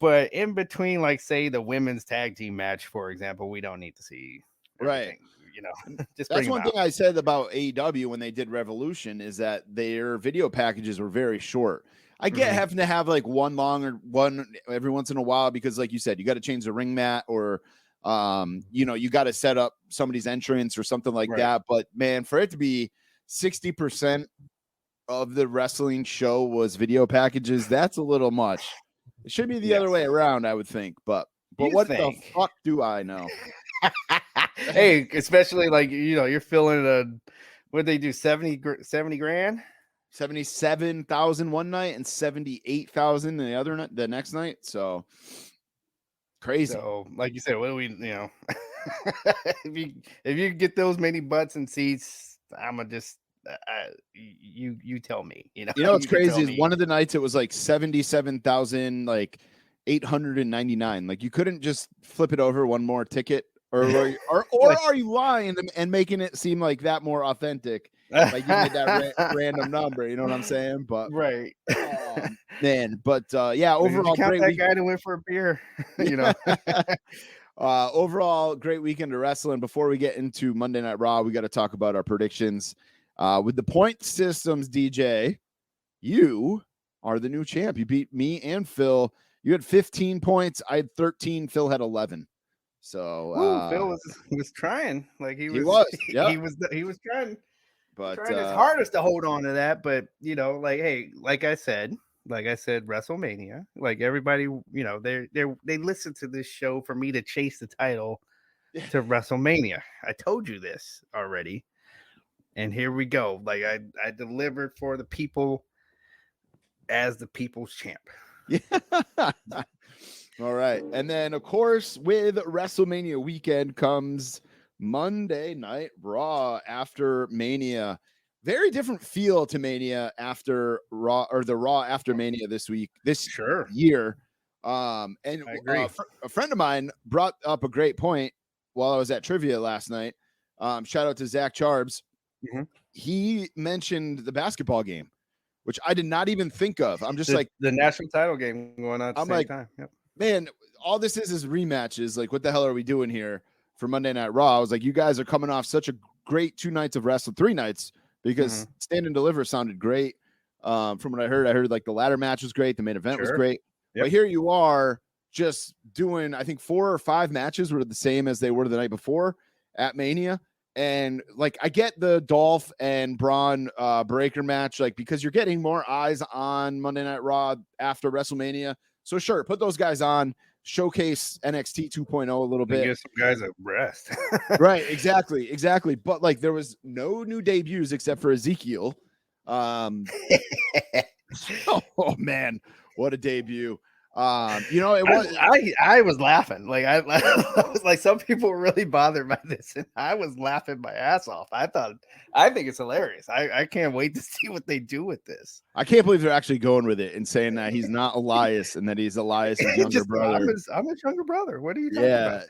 But in between, like, say, the women's tag team match, for example, we don't need to see everything. Right. Just that's one thing I said about AEW when they did Revolution is that their video packages were very short. I get having to have like one long or one every once in a while because, like you said, you got to change the ring mat or, you got to set up somebody's entrance or something like that. But man, for it to be 60% of the wrestling show was video packages, that's a little much. It should be the other way around, I would think. But what the fuck do I know? Hey, especially like, you're feeling what they do, 70 grand? 77,000 one night and 78,000 the next night. So crazy. So like you said, what do we, if you get those many butts and seats, I'm gonna just you tell me. You know what's You can crazy tell is me. one of the nights it was like 77,000 like 899. Like you couldn't just flip it over one more ticket, or are you lying and making it seem like that more authentic? Like you made that random number, you know what I'm saying? But right, man. But yeah, Did you overall count great that week. guy that went for a beer. You know, overall great weekend of wrestling. Before we get into Monday Night Raw, we got to talk about our predictions. With the point systems, DJ, you are the new champ. You beat me and Phil. You had 15 points. I had 13. Phil had 11. So Phil was trying. Like he was he was trying. But Trying his hardest to hold on to that, but you know, like, hey, like I said, WrestleMania, like everybody, you know, they listen to this show for me to chase the title to WrestleMania. I told you this already, and here we go. Like I delivered for the people as the people's champ. Yeah. All right, and then of course with WrestleMania weekend comes Monday Night Raw after Mania. Very different feel to Mania after Raw, or the Raw after Mania this year. And I agree. A friend of mine brought up a great point while I was at trivia last night. Shout out to Zach Charbs. Mm-hmm. He mentioned the basketball game, which I did not even think of. I'm just the national title game going on at the same time. Yep. Man, all this is rematches. Like, what the hell are we doing here for Monday Night Raw? I was like, you guys are coming off such a great 2 nights of wrestling, 3 nights, because Stand and Deliver sounded great. From what I heard like the ladder match was great. The main event was great. Yep. But here you are just doing, I think 4 or 5 matches were the same as they were the night before at Mania. And like, I get the Dolph and Braun Breaker match, like, because you're getting more eyes on Monday Night Raw after WrestleMania. So sure, put those guys on, showcase NXT 2.0 a little bit. Give some guys a rest. Right, exactly. But like, there was no new debuts except for Ezekiel. Oh man, what a debut! You know, it was. I was laughing. Like I was like, some people were really bothered by this, and I was laughing my ass off. I think it's hilarious. I can't wait to see what they do with this. I can't believe they're actually going with it and saying that he's not Elias and that he's Elias's younger brother. I'm his younger brother. What are you talking about?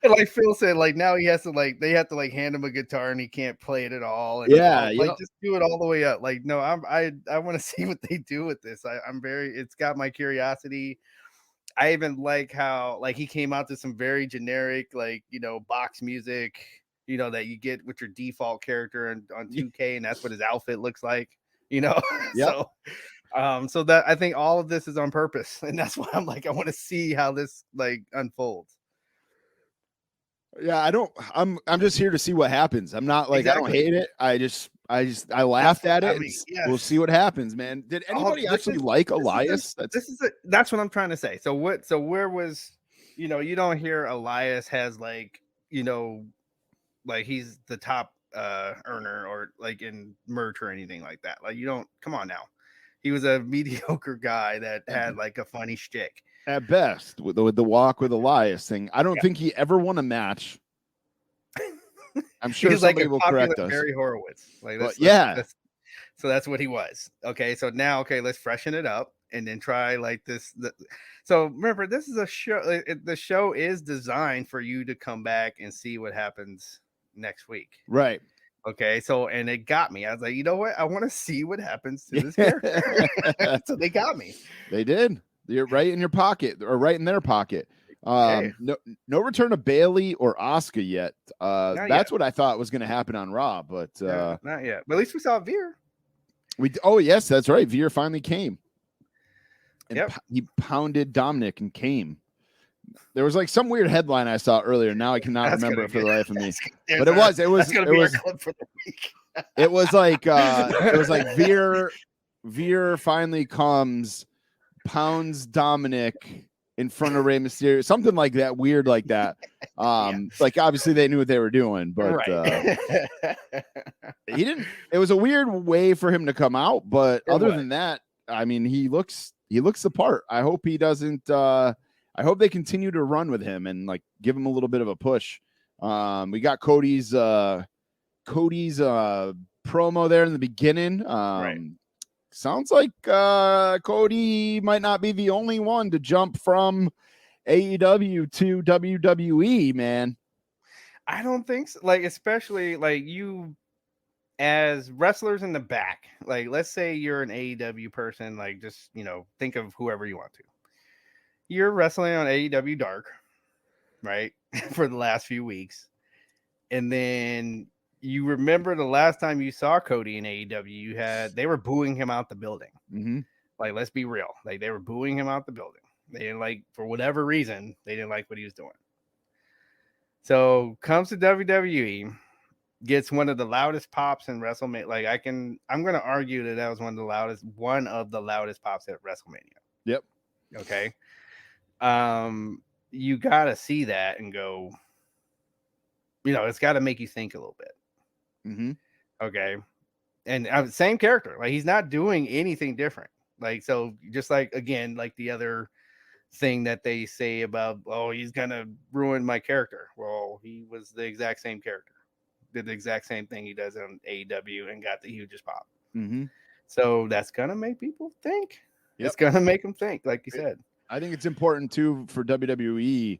And like Phil said, like now he has to they have to hand him a guitar and he can't play it at all. And just do it all the way up. Like, no, I want to see what they do with this. It's got my curiosity. I even like how he came out to some very generic, box music, that you get with your default character on 2K, and that's what his outfit looks like, Yep. So that I think all of this is on purpose, and that's why I'm I want to see how this unfolds. Yeah, I'm just here to see what happens. I'm not I don't hate it. I laughed at it. We'll see what happens, man. Did anybody actually like Elias? That's what I'm trying to say. So where was, you don't hear Elias has he's the top earner or in merch or anything like that. You don't, come on now. He was a mediocre guy that had a funny shtick. At best, with the walk with Elias thing. I don't think he ever won a match. I'm sure somebody will correct us. Barry Horowitz. So that's what he was. Okay, so now, let's freshen it up and then try this. So remember, this is a show. The show is designed for you to come back and see what happens next week. Right. Okay, so and it got me. I was like, you know what? I want to see what happens to this character. So they got me. They did. You're right in your pocket, or right in their pocket. No return of Bailey or Asuka yet. That's what I thought was going to happen on Raw, but not yet. But at least we saw Veer. Yes, that's right. Veer finally came, and he pounded Dominic and came. There was some weird headline I saw earlier. Now I cannot remember it for the life of me. But it was for the week. It was Veer finally comes, pounds Dominic in front of Rey Mysterio, something like that, weird like that. Obviously they knew what they were doing, but he didn't. It was a weird way for him to come out, but other than that, I mean, he looks the part. I hope he doesn't. I hope they continue to run with him and like give him a little bit of a push. We got Cody's promo there in the beginning. Right. Sounds like Cody might not be the only one to jump from AEW to WWE, man. I don't think so. Like, especially like you as wrestlers in the back, like let's say you're an AEW person, like just, think of whoever you want to. You're wrestling on AEW Dark, right? For the last few weeks. And then you remember the last time you saw Cody in AEW, they were booing him out the building. Mm-hmm. Like, let's be real. Like, they were booing him out the building. They didn't like, for whatever reason, they didn't like what he was doing. So comes to WWE, gets one of the loudest pops in WrestleMania. Like, I'm going to argue that was one of the loudest pops at WrestleMania. Yep. Okay. You got to see that and go, it's got to make you think a little bit. Mm-hmm. Okay. And same character. Like, he's not doing anything different. Like, so just like, again, like the other thing that they say about, oh, he's going to ruin my character. Well, he was the exact same character. Did the exact same thing he does on AEW and got the hugest pop. Mm-hmm. So that's going to make people think. Yep. It's going to make them think, like you said. I think it's important, too, for WWE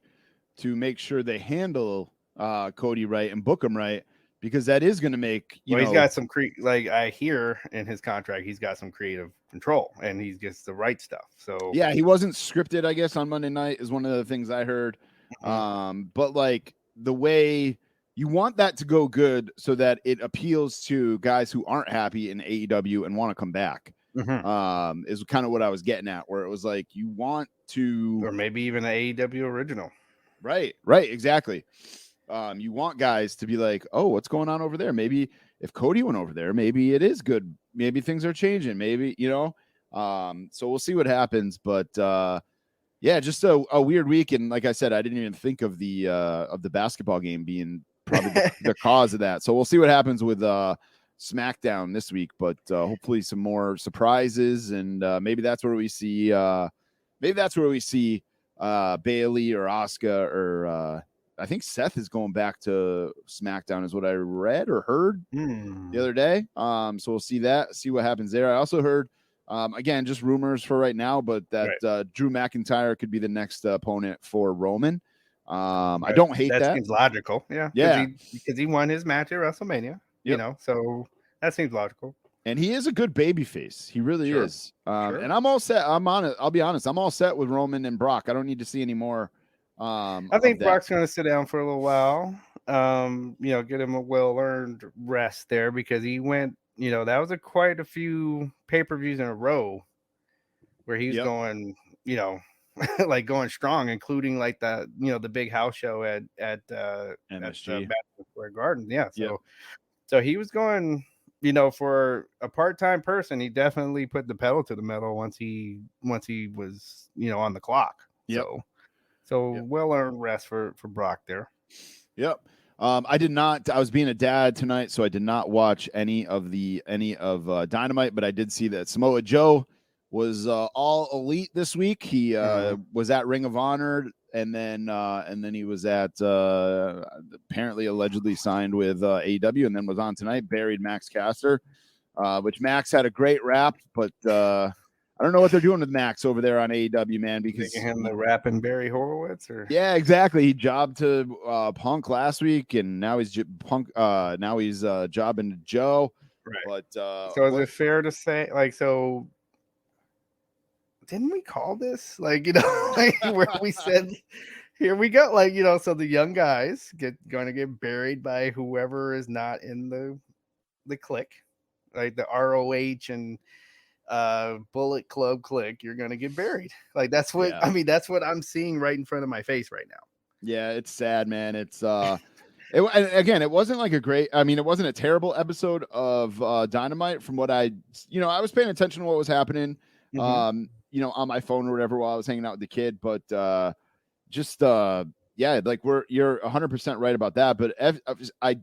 to make sure they handle Cody right and book him right, because that is going to make, he's got some like I hear in his contract, he's got some creative control and he gets the right stuff. So yeah, he wasn't scripted, I guess, on Monday night is one of the things I heard. Mm-hmm. But like the way you want that to go good so that it appeals to guys who aren't happy in AEW and want to come back. Mm-hmm. Is kind of what I was getting at, where it was like you want to, or maybe even an AEW original. Right, exactly. You want guys to be like, oh, what's going on over there? Maybe if Cody went over there, maybe it is good. Maybe things are changing. Maybe, so we'll see what happens. But yeah, just a weird week. And like I said, I didn't even think of the basketball game being probably the cause of that. So we'll see what happens with SmackDown this week. But hopefully some more surprises, and maybe that's where we see Bailey or Asuka or I think Seth is going back to SmackDown is what I read or heard the other day. So we'll see what happens there. I also heard, again, just rumors for right now, but that Drew McIntyre could be the next opponent for Roman. I don't hate that. That seems logical. Yeah. Because he won his match at WrestleMania, so that seems logical. And he is a good babyface. He really is. And I'm all set. I'll be honest. I'm all set with Roman and Brock. I don't need to see any more. I think Brock's going to sit down for a little while. Get him a well-earned rest there, because he went, that was quite a few pay-per-views in a row where he was going, like going strong, including like the big house show at MSG. Madison Square Garden. Yeah. So he was going, for a part-time person, he definitely put the pedal to the metal once he was, on the clock. Yep. So well-earned rest for Brock there. Yep. I did not. I was being a dad tonight, so I did not watch any of Dynamite, but I did see that Samoa Joe was all elite this week. He was at Ring of Honor, and then he was at apparently allegedly signed with AEW, and then was on tonight. Buried Max Caster, which Max had a great rap, but I don't know what they're doing with Max over there on AEW, man, because making him the rapping Barry Horowitz, or exactly. He jobbed to Punk last week, and now he's jobbing to Joe. Right. But so is it fair to say, like, so didn't we call this like, where we said, here we go, like, so the young guys going to get buried by whoever is not in the clique, like the ROH and Bullet Club clique, you're gonna get buried. Like, that's what that's what I'm seeing right in front of my face right now. Yeah, it's sad, man. It's again, it wasn't like it wasn't a terrible episode of Dynamite from what I was paying attention to what was happening on my phone or whatever while I was hanging out with the kid, but like you're 100% right about that. But I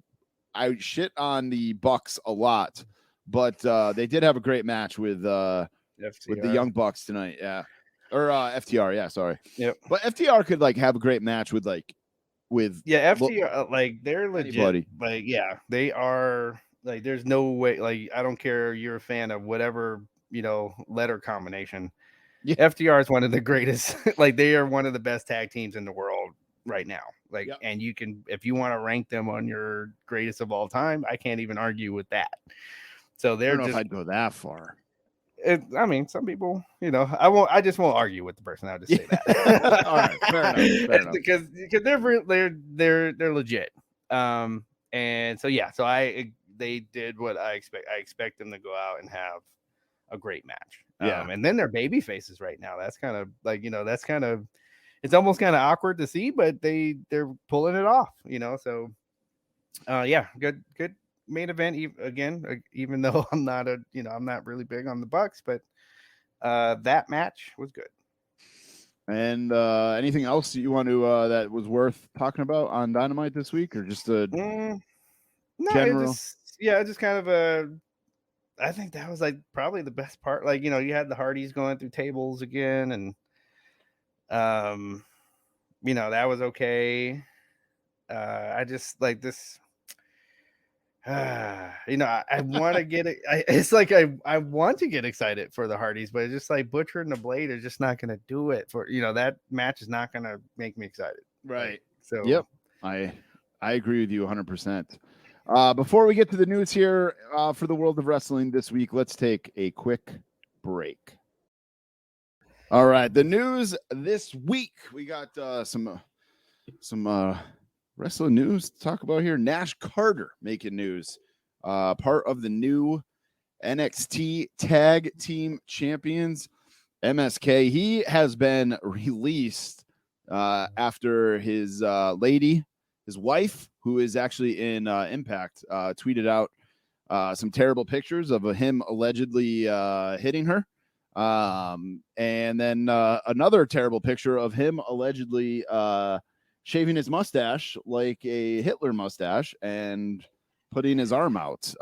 shit on the Bucks a lot. But they did have a great match with the Young Bucks tonight. Yeah. or FTR. Yeah, sorry. Yep. But FTR could like have a great match with FTR, like they're legit. Anybody. Like, yeah, they are. Like, there's no way. Like, I don't care. You're a fan of whatever letter combination. Yeah. FTR is one of the greatest. Like, they are one of the best tag teams in the world right now. Like, Yep. and you can, if you want to rank them on your greatest of all time, I can't even argue with that. So I they're don't know just. if I'd go that far. I mean, some people, I just won't argue with the person. I'll just say that. All right, fair enough. Because they're legit. And so they did what I expect. I expect them to go out and have a great match. Yeah. And then they're baby faces right now. That's kind of like, it's almost kind of awkward to see, but they're pulling it off. So good main event again, even though I'm not really big on the Bucks, but that match was good. And anything else you want to that was worth talking about on Dynamite this week, or just a general? Just kind of I think that was like probably the best part. Like, you had the Hardys going through tables again, and that was okay. I just like this. I want to get it. It's like I want to get excited for the Hardys, but it's just like Butcher and the Blade are just not going to do it for that match is not going to make me excited. Right. So yep, I agree with you 100%. Before we get to the news here for the world of wrestling this week, let's take a quick break. All right, the news this week, we got some wrestling news to talk about here. Nash Carter making news. Part of the new NXT Tag Team Champions, MSK. He has been released after his wife, who is actually in Impact, tweeted out some terrible pictures of him allegedly hitting her. And then another terrible picture of him allegedly shaving his mustache like a Hitler mustache and putting his arm out.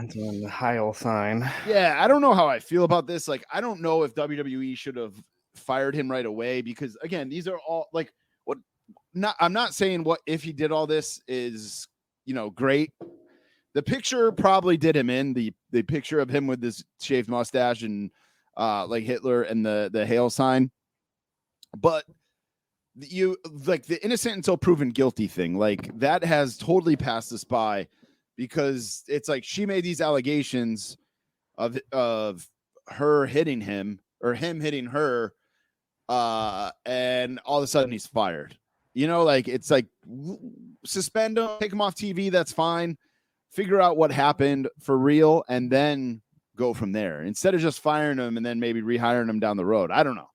doing the Heil sign. Yeah, I don't know how I feel about this. Like, I don't know if WWE should have fired him right away, because again, these are all like I'm not saying what if he did all this is great. The picture probably did him in, the picture of him with this shaved mustache and like Hitler and the Hail sign. But you like the innocent until proven guilty thing, like that has totally passed us by, because it's like she made these allegations of her hitting him or him hitting her, and all of a sudden he's fired. Like it's like suspend him, take him off TV. That's fine. Figure out what happened for real, and then go from there, instead of just firing him and then maybe rehiring him down the road. I don't know.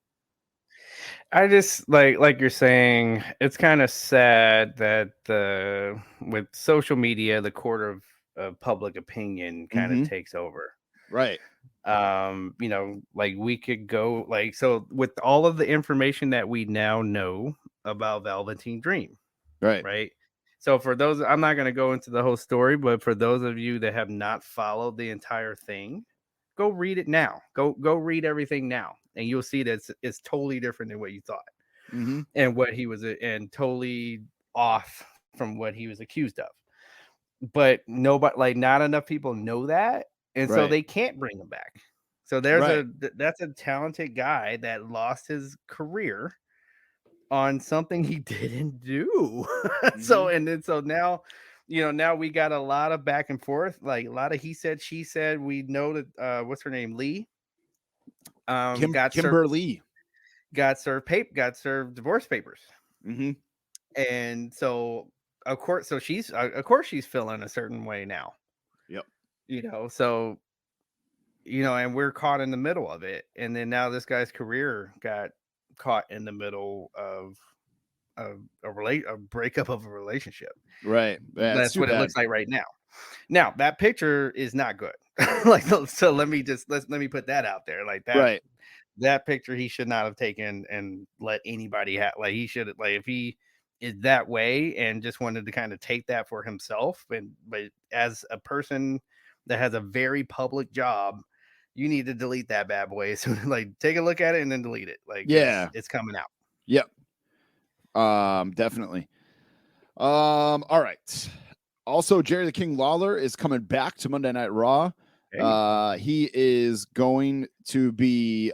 I just like you're saying, it's kind of sad that with social media, the court of public opinion kind of takes over. Right. Like we could go so with all of the information that we now know about Velveteen Dream. Right. So for those, I'm not going to go into the whole story, but for those of you that have not followed the entire thing, go read it now. Go read everything now, and you'll see that it's totally different than what you thought, and what he was, and totally off from what he was accused of. But nobody, not enough people know that, and so they can't bring him back. So that's a talented guy that lost his career on something he didn't do. So now, now we got a lot of back and forth, like a lot of he said, she said. We know that what's her name, Lee, Kimberly got served divorce papers. And so of course she's feeling a certain way now. Yep. So and we're caught in the middle of it, and then now this guy's career got caught in the middle of a breakup of a relationship. Right. That's what it looks like right now. Now that picture is not good. So let me put that out there. Like that. Right. That picture he should not have taken and let anybody have. Like he should, like if he is that way and just wanted to kind of take that for himself, but as a person that has a very public job, you need to delete that bad boy. So like, take a look at it and then delete it. Like, Yeah. it's coming out. Yep. Definitely. All right. Also, Jerry the King Lawler is coming back to Monday Night Raw. Hey. He is going to be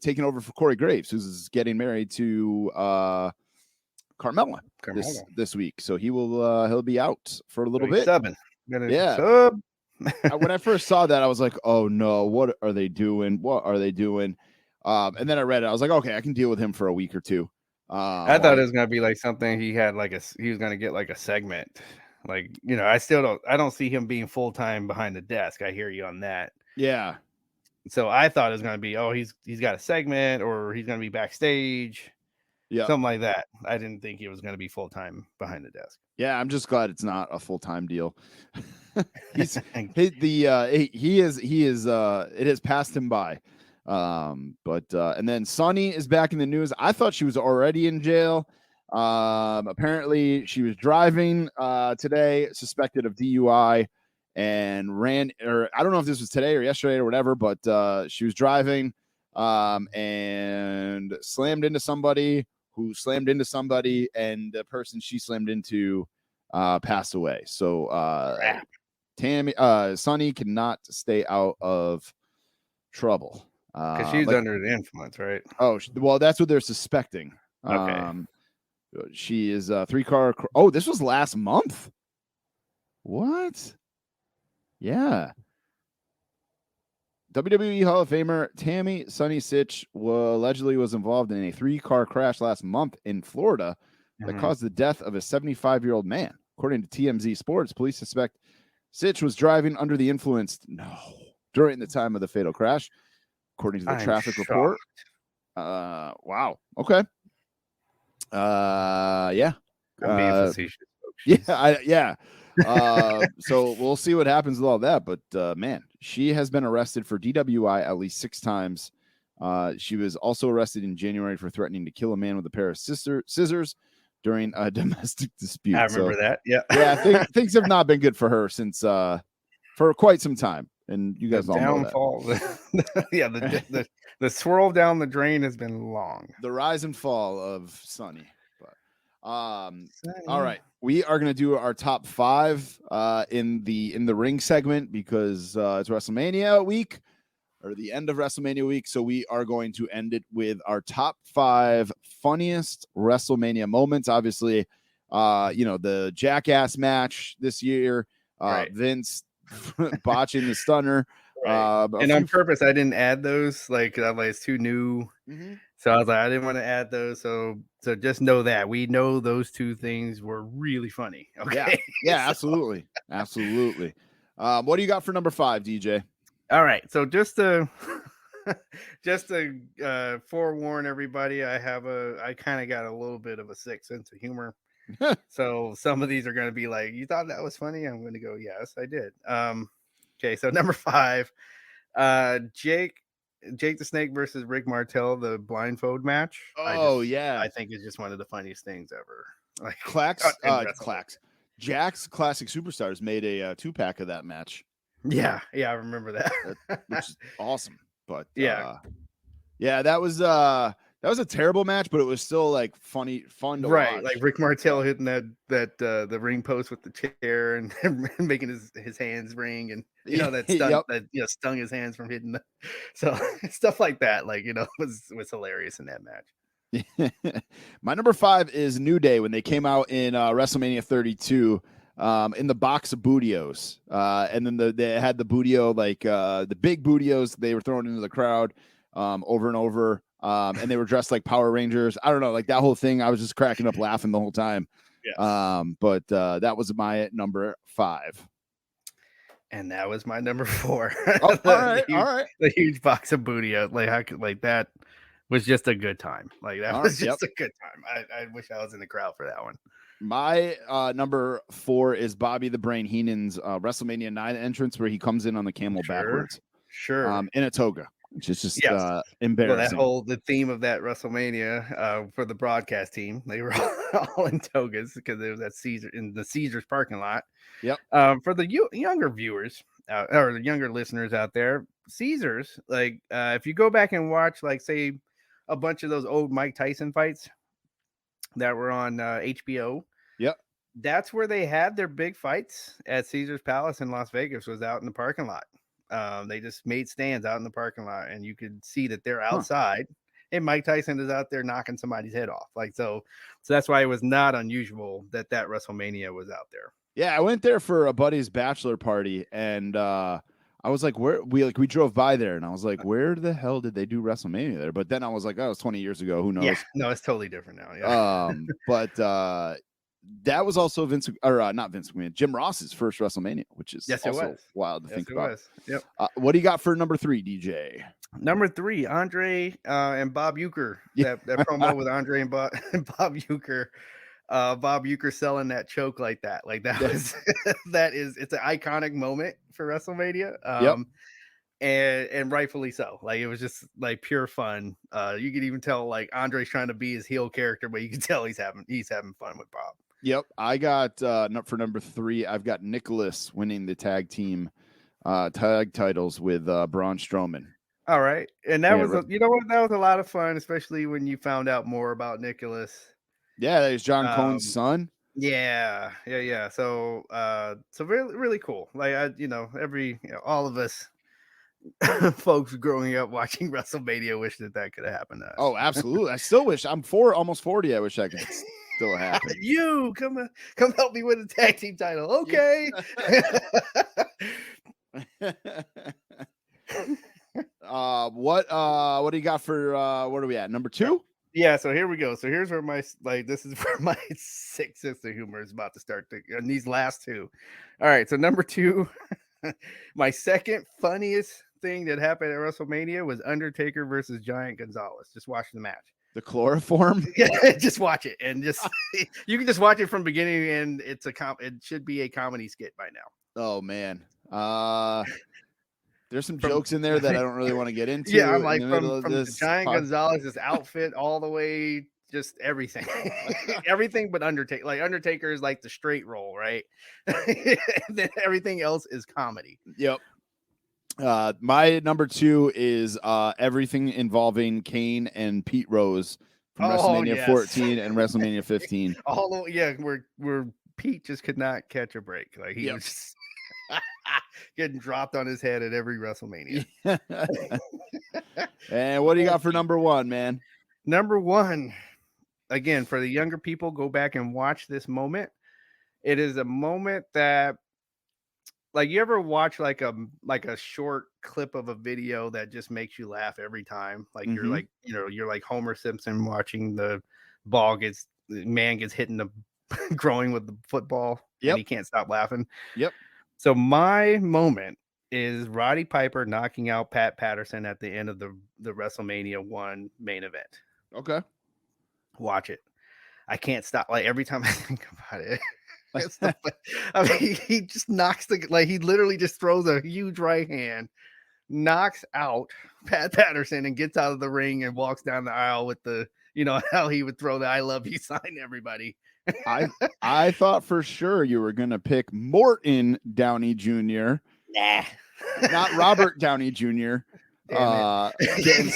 taking over for Corey Graves, who's getting married to Carmella this week. So he'll be out for a little bit. Subbing. Yeah. Sub. When I first saw that, I was like, "Oh no, what are they doing? What are they doing?" And then I read it. I was like, "Okay, I can deal with him for a week or two." I thought it was gonna be like something he had he was gonna get like a segment. Like, I don't see him being full time behind the desk. I hear you on that. Yeah. So I thought it was gonna be, he's got a segment or he's gonna be backstage. Yeah. Something like that. I didn't think he was gonna be full time behind the desk. Yeah, I'm just glad it's not a full-time deal. It has passed him by. And then Sunny is back in the news. I thought she was already in jail. Apparently she was driving today, suspected of DUI, and I don't know if this was today or yesterday or whatever, but she was driving and slammed into somebody who slammed into somebody, and the person she slammed into passed away. So Sunny cannot stay out of trouble because she's under the influence, right? Oh, well, that's what they're suspecting. Okay. She is a 3-car. Oh, this was last month. What? Yeah. WWE Hall of Famer Tammy Sunny Sitch allegedly was involved in a 3-car crash last month in Florida that caused the death of a 75-year-old man. According to TMZ Sports, police suspect Sitch was driving under the influence during the time of the fatal crash, according to the traffic report. Wow. Okay. Yeah. I'm being facetious, folks. Yeah. So we'll see what happens with all that. But man, she has been arrested for DWI at least 6 times. She was also arrested in January for threatening to kill a man with a pair of scissors during a domestic dispute. I remember that. Yeah. Yeah. Things have not been good for her since for quite some time. And you guys all know that. Yeah. The swirl down the drain has been long. The rise and fall of Sunny. All right, we are going to do our top 5 in the ring segment because it's WrestleMania week, or the end of WrestleMania week. So we are going to end it with our top 5 funniest WrestleMania moments. Obviously, the Jackass match this year, right. Vince botching the stunner. Right. And on purpose, I didn't add those. Like it's too new. Mm-hmm. So I was like, I didn't want to add those. So just know that we know those 2 things were really funny. Okay. Yeah, absolutely. Absolutely. What do you got for number 5, DJ? All right. So just to forewarn everybody, I kind of got a little bit of a sick sense of humor. So some of these are going to be like, you thought that was funny? I'm going to go, yes, I did. Okay. So number 5, Jake the Snake versus Rick Martel, the blindfold match. I think it's just one of the funniest things ever. Like Jack's Classic Superstars made a 2-pack of that match. Yeah, I remember that. Which is awesome. But that was a terrible match, but it was still like fun to watch. Like Rick Martel hitting the ring post with the chair and making his hands ring, and that stung his hands from hitting so stuff like that. Like was hilarious in that match. My number 5 is New Day when they came out in WrestleMania 32 in the box of Bootios, and then they had the Bootio, like the big Bootios they were throwing into the crowd over and over. And they were dressed like Power Rangers. I don't know, like that whole thing. I was just cracking up laughing the whole time. Yes. But that was my number 5. And that was my number 4. Oh, all right. The huge box of Booty. Like that was just a good time. Like that was just a good time. I wish I was in the crowd for that one. My number 4 is Bobby the Brain Heenan's WrestleMania 9 entrance, where he comes in on the camel backwards. Sure. In a toga. Which is just embarrassing. Well, the theme of that WrestleMania for the broadcast team, they were all in togas because it was at Caesar's parking lot. Yep. For the younger viewers, or the younger listeners out there, Caesars, like if you go back and watch, like, say, a bunch of those old Mike Tyson fights that were on HBO. Yep. That's where they had their big fights at Caesar's Palace in Las Vegas, was out in the parking lot. They just made stands out in the parking lot, and you could see that they're outside, and Mike Tyson is out there knocking somebody's head off. Like, so that's why it was not unusual that WrestleMania was out there. Yeah, I went there for a buddy's bachelor party, and I was like, we drove by there, and I was like, where the hell did they do WrestleMania there? But then I was like, oh, it was 20 years ago. Who knows? Yeah, no, it's totally different now. Yeah. But that was also not Vince McMahon, Jim Ross's first WrestleMania, which is also wild to think about. Yep. What do you got for number 3, DJ? Number 3, Andre and Bob Uecker. That promo with Andre and Bob Uecker. Bob Uecker selling that choke like that. Like, that was it's an iconic moment for WrestleMania. And rightfully so. Like, it was just like pure fun. You could even tell, like, Andre's trying to be his heel character, but you can tell he's having fun with Bob. Yep. I got for number 3, I've got Nicholas winning the tag team tag titles with Braun Strowman. All right. And that was that was a lot of fun, especially when you found out more about Nicholas. Yeah, that is John Cohen's son. Yeah. So really, really cool. Like, all of us folks growing up watching WrestleMania wish that could have happened to us. Oh, absolutely. I still wish. I'm almost 40. I wish I could still happen. You come help me with the tag team title. Okay. What do you got for what are we at? Number 2? Yeah, so here we go. So here's where this is where my sick sense of humor is about to start and these last 2. All right, so number 2, my second funniest thing that happened at WrestleMania was Undertaker versus Giant Gonzalez. Just watch the match. The chloroform? Yeah, just watch it, and just you can just watch it from beginning, and it should be a comedy skit by now. Oh man. There's some jokes in there that I don't really want to get into. Yeah, I'm like, from the Giant Gonzalez's outfit all the way, just everything. Everything but Undertaker. Like, Undertaker is like the straight roll, right? Then everything else is comedy. Yep. My number 2 is everything involving Kane and Pete Rose from WrestleMania 14 and WrestleMania 15. Where Pete just could not catch a break. Like, he was just getting dropped on his head at every WrestleMania. And what do you got for number 1, man? Number 1, again, for the younger people, go back and watch this moment. It is a moment that, like, you ever watch like a short clip of a video that just makes you laugh every time? Like, you're like, you're like Homer Simpson watching the man gets hit in the growing with the football. And he can't stop laughing. Yep. So my moment is Roddy Piper knocking out Pat Patterson at the end of the WrestleMania 1 main event. Okay. Watch it. I can't stop. Like, every time I think about it. I mean, he just knocks he literally just throws a huge right hand, knocks out Pat Patterson, and gets out of the ring and walks down the aisle with the, how he would throw the "I love you" sign to everybody. I thought for sure you were gonna pick Morton Downey Jr. Nah, not Robert Downey Jr. Getting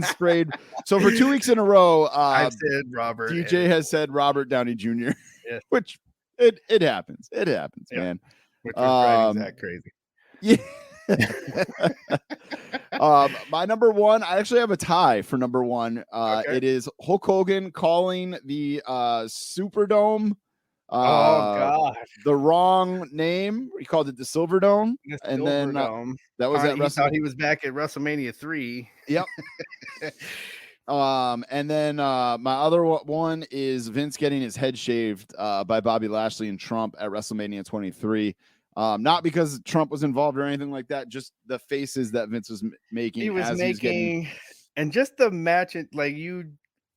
sprayed. So for 2 weeks in a row, I've said Robert. DJ has said Robert Downey Jr. Yeah. Which it happens. It happens, man. Which is driving Zach crazy. Yeah. My number 1, I actually have a tie for number 1. Okay. It is Hulk Hogan calling the Superdome God, the wrong name. He called it the Silverdome. Then that was at thought he was back at WrestleMania 3. Yep. And then my other one is Vince getting his head shaved by Bobby Lashley and Trump at WrestleMania 23. Not because Trump was involved or anything like that, just the faces that Vince was making. And just the match.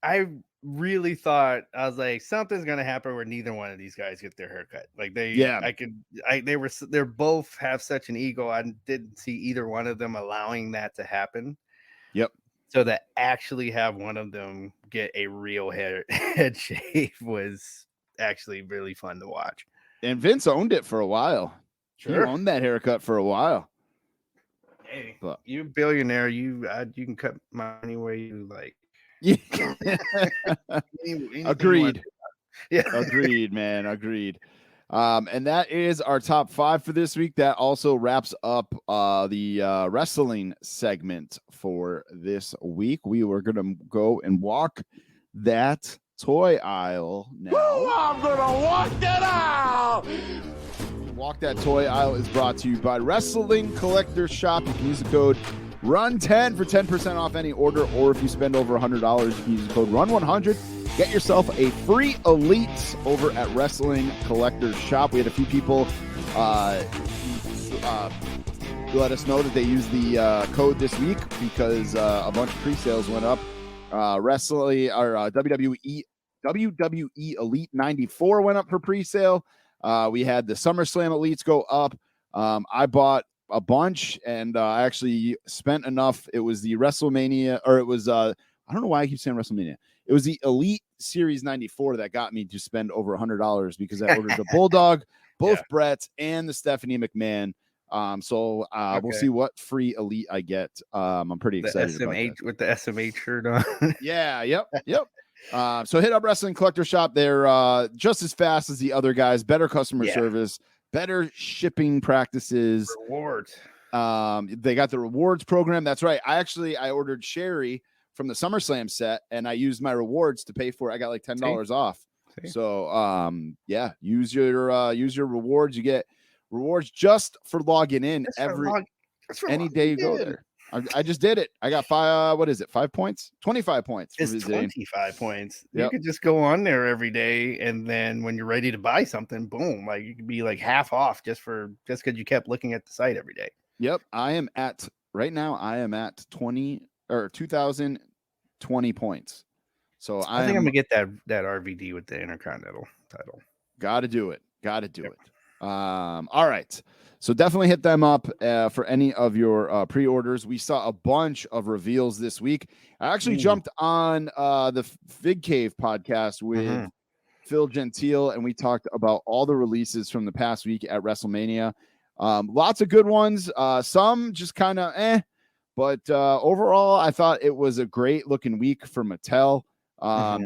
I really thought, I was like, something's gonna happen where neither one of these guys get their haircut. Like, they both have such an ego. I didn't see either one of them allowing that to happen. Yep. So to actually have one of them get a real head shave was actually really fun to watch. And Vince owned it for a while. He owned that haircut for a while. Hey, But you billionaire, you can cut money any way you like. yeah. Anything you want. Agreed. Yeah. Agreed, man. Agreed. And that is our top 5 for this week. That also wraps up the wrestling segment for this week. We were gonna go and walk that toy aisle now. I'm gonna walk that out. Walk That Toy Aisle is brought to you by Wrestling Collector Shop. You can use the code RUN10 for 10% off any order, or if you spend over $100, you can use the code RUN100. Get yourself a free Elite over at Wrestling Collector Shop. We had a few people let us know that they used the code this week because a bunch of pre-sales went up. WWE Elite 94 went up for pre-sale. We had the SummerSlam Elites go up. I bought a bunch, and I actually spent enough. It was the WrestleMania, or it was I don't know why I keep saying WrestleMania. It was the Elite Series 94 that got me to spend over $100 because I ordered the Bulldog, both Bretts, and the Stephanie McMahon. So we'll see what free Elite I get. I'm pretty excited about that. With the SMH shirt on. Yeah, yep. So hit up Wrestling Collector Shop. They're just as fast as the other guys, better customer service, better shipping practices. Rewards. They got the rewards program. That's right. I ordered Sherry from the SummerSlam set, and I used my rewards to pay for it. I got like $10 off. So use your rewards. You get rewards just for logging in any day you go there. I just did it. I got 5 points? 25 points. It's 25 points. You could just go on there every day, and then when you're ready to buy something, boom, like you could be like half off just because you kept looking at the site every day. Yep. I am at 20 or 2,020 points. So I think I'm gonna get that RVD with the Intercontinental title. Gotta do it. All right. So definitely hit them up for any of your pre-orders. We saw a bunch of reveals this week. I actually jumped on the Fig Cave podcast with Phil Gentile, and we talked about all the releases from the past week at WrestleMania. Lots of good ones. Some just kind of but overall, I thought it was a great looking week for Mattel.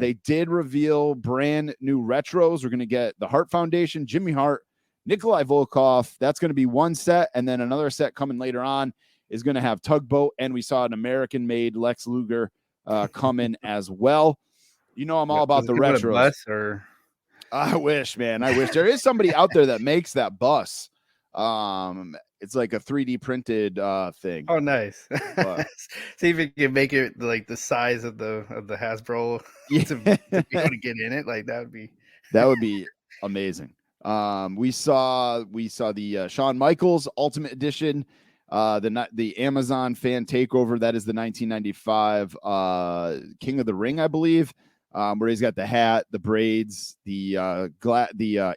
They did reveal brand new retros. We're going to get the Hart Foundation, Jimmy Hart, Nikolai Volkov. That's going to be one set, and then another set coming later on is going to have Tugboat, and we saw an American-made Lex Luger come in as well. You know, I'm all about the retros. I wish, man. I wish there is somebody out there that makes that bus. It's like a 3D printed thing. Oh, nice. See if you can make it like the size of the Hasbro to be able to get in it. Like that would be amazing. We saw the Shawn Michaels Ultimate Edition, the Amazon Fan Takeover. That is the 1995 King of the Ring, I believe, where he's got the hat, the braids, the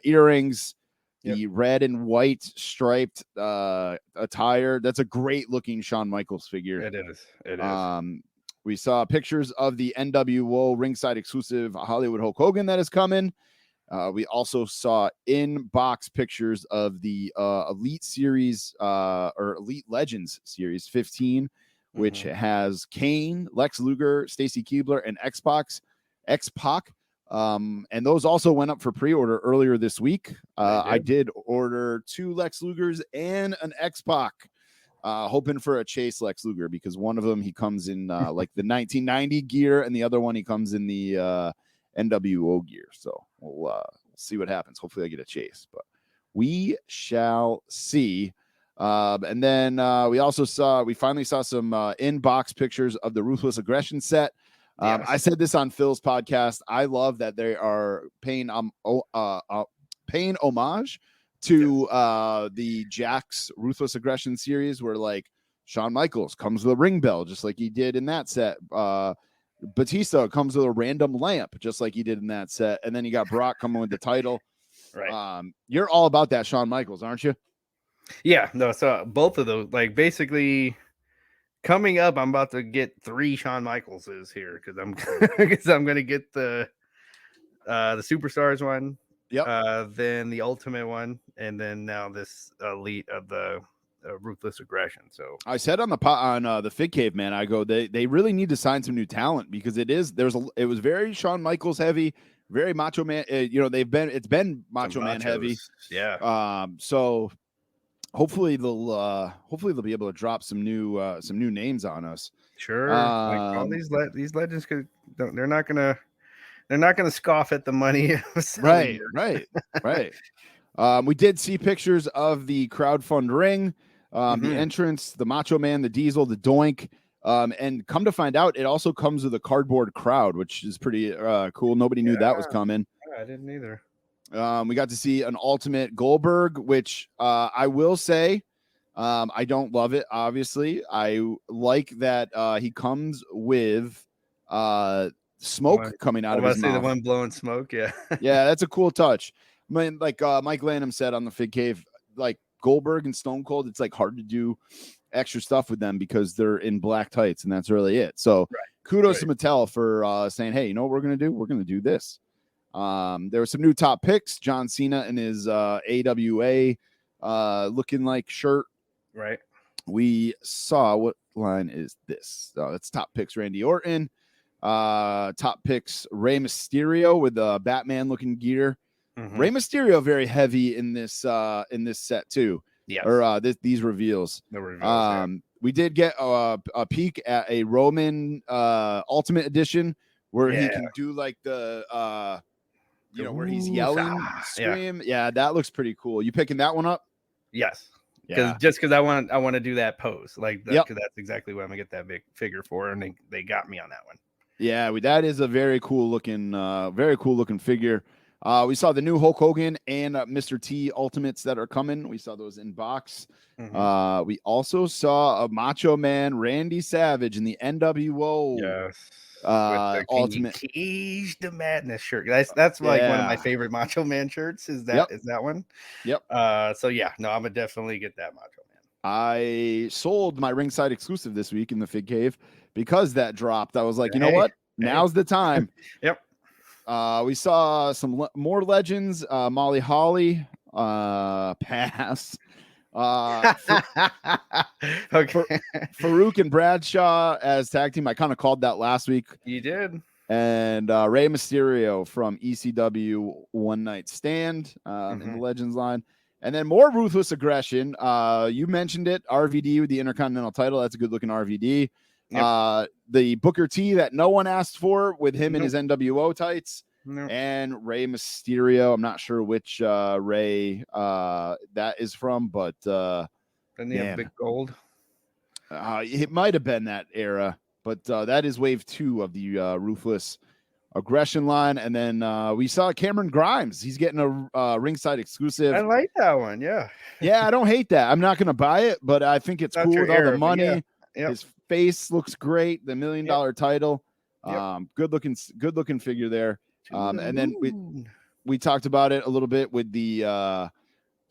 earrings, the red and white striped attire. That's a great looking Shawn Michaels figure. It is. We saw pictures of the NWO ringside exclusive Hollywood Hulk Hogan that is coming. We also saw in-box pictures of the Elite Series or Elite Legends Series 15, which has Kane, Lex Luger, Stacy Keibler, and X-Pac. And those also went up for pre-order earlier this week. I did order 2 Lex Lugers and an X-Pac, hoping for a Chase Lex Luger, because one of them he comes in like the 1990 gear, and the other one he comes in the NWO gear. So we'll see what happens. Hopefully I get a Chase, but we shall see. And then we finally saw some in-box pictures of the Ruthless Aggression set. I said this on Phil's podcast. I love that they are paying homage to the Jax Ruthless Aggression series, where like Shawn Michaels comes with a ring bell, just like he did in that set. Batista comes with a random lamp, just like he did in that set. And then you got Brock coming with the title. Right. You're all about that Shawn Michaels, aren't you? Yeah. No. So both of those, like basically. Coming up, I'm about to get 3 Shawn Michaelses here because I'm going to get the Superstars one, Yep. then the Ultimate one, and then now this Elite of the Ruthless Aggression. So I said on the Fig Cave, man, I go, they really need to sign some new talent because it was very Shawn Michaels heavy, very Macho Man. It's been Macho Man heavy. Yeah. So hopefully they'll be able to drop some new names on us. Sure. Like all these legends they're not gonna scoff at the money. Right. We did see pictures of the crowdfund ring, the entrance, the Macho Man, the Diesel, the Doink. And come to find out, it also comes with a cardboard crowd, which is pretty cool. Nobody knew that was coming. I didn't either. We got to see an Ultimate Goldberg, which I will say, I don't love it. Obviously, I like that he comes with smoke coming out of his mouth. The one blowing smoke. Yeah. Yeah, that's a cool touch. I mean, like Mike Lanham said on the Fig Cave, like Goldberg and Stone Cold, it's like hard to do extra stuff with them because they're in black tights, and that's really it. So kudos to Mattel for saying, hey, you know what we're going to do? We're going to do this. There were some new top picks. John Cena in his AWA looking like shirt. Right. We saw, what line is this? That's top picks Randy Orton. Top picks Rey Mysterio with the Batman looking gear. Rey Mysterio very heavy in this set too. Yeah. Or these reveals. The reveals. We did get a peek at a Roman Ultimate Edition where he can do like the where he's yelling, scream. Yeah, that looks pretty cool. You picking that one up? Yes. Yeah. Because I want to do that pose. Like because that's exactly what I'm gonna get that big figure for, and they got me on that one. Yeah, that is a very cool looking figure. We saw the new Hulk Hogan and Mr. T Ultimates that are coming. We saw those in box. We also saw a Macho Man Randy Savage in the NWO. Yes. Ultimate Cage the Madness shirt. That's like one of my favorite Macho Man shirts. Is that one? Yep. So yeah, no, I'm gonna definitely get that Macho Man. I sold my ringside exclusive this week in the Fig Cave because that dropped. I was like, you know what? Now's the time. Yep. We saw some more legends. Molly Holly, pass. Okay. Farouk and Bradshaw as tag team. I kind of called that last week. You did. And Rey Mysterio from ECW One Night Stand in the Legends line. And then more Ruthless Aggression. You mentioned it. RVD with the Intercontinental title. That's a good looking RVD. Yep. The Booker T that no one asked for with him in his NWO tights. And Rey Mysterio. I'm not sure which Rey that is from, but then you have Big Gold. It might have been that era, but that is wave 2 of the Ruthless Aggression line. And then we saw Cameron Grimes. He's getting a ringside exclusive. I like that one. Yeah. Yeah, I don't hate that. I'm not going to buy it, but I think it's cool with all the money. Yeah. His face looks great. The $1 million title. Good looking figure there. And then we talked about it a little bit with the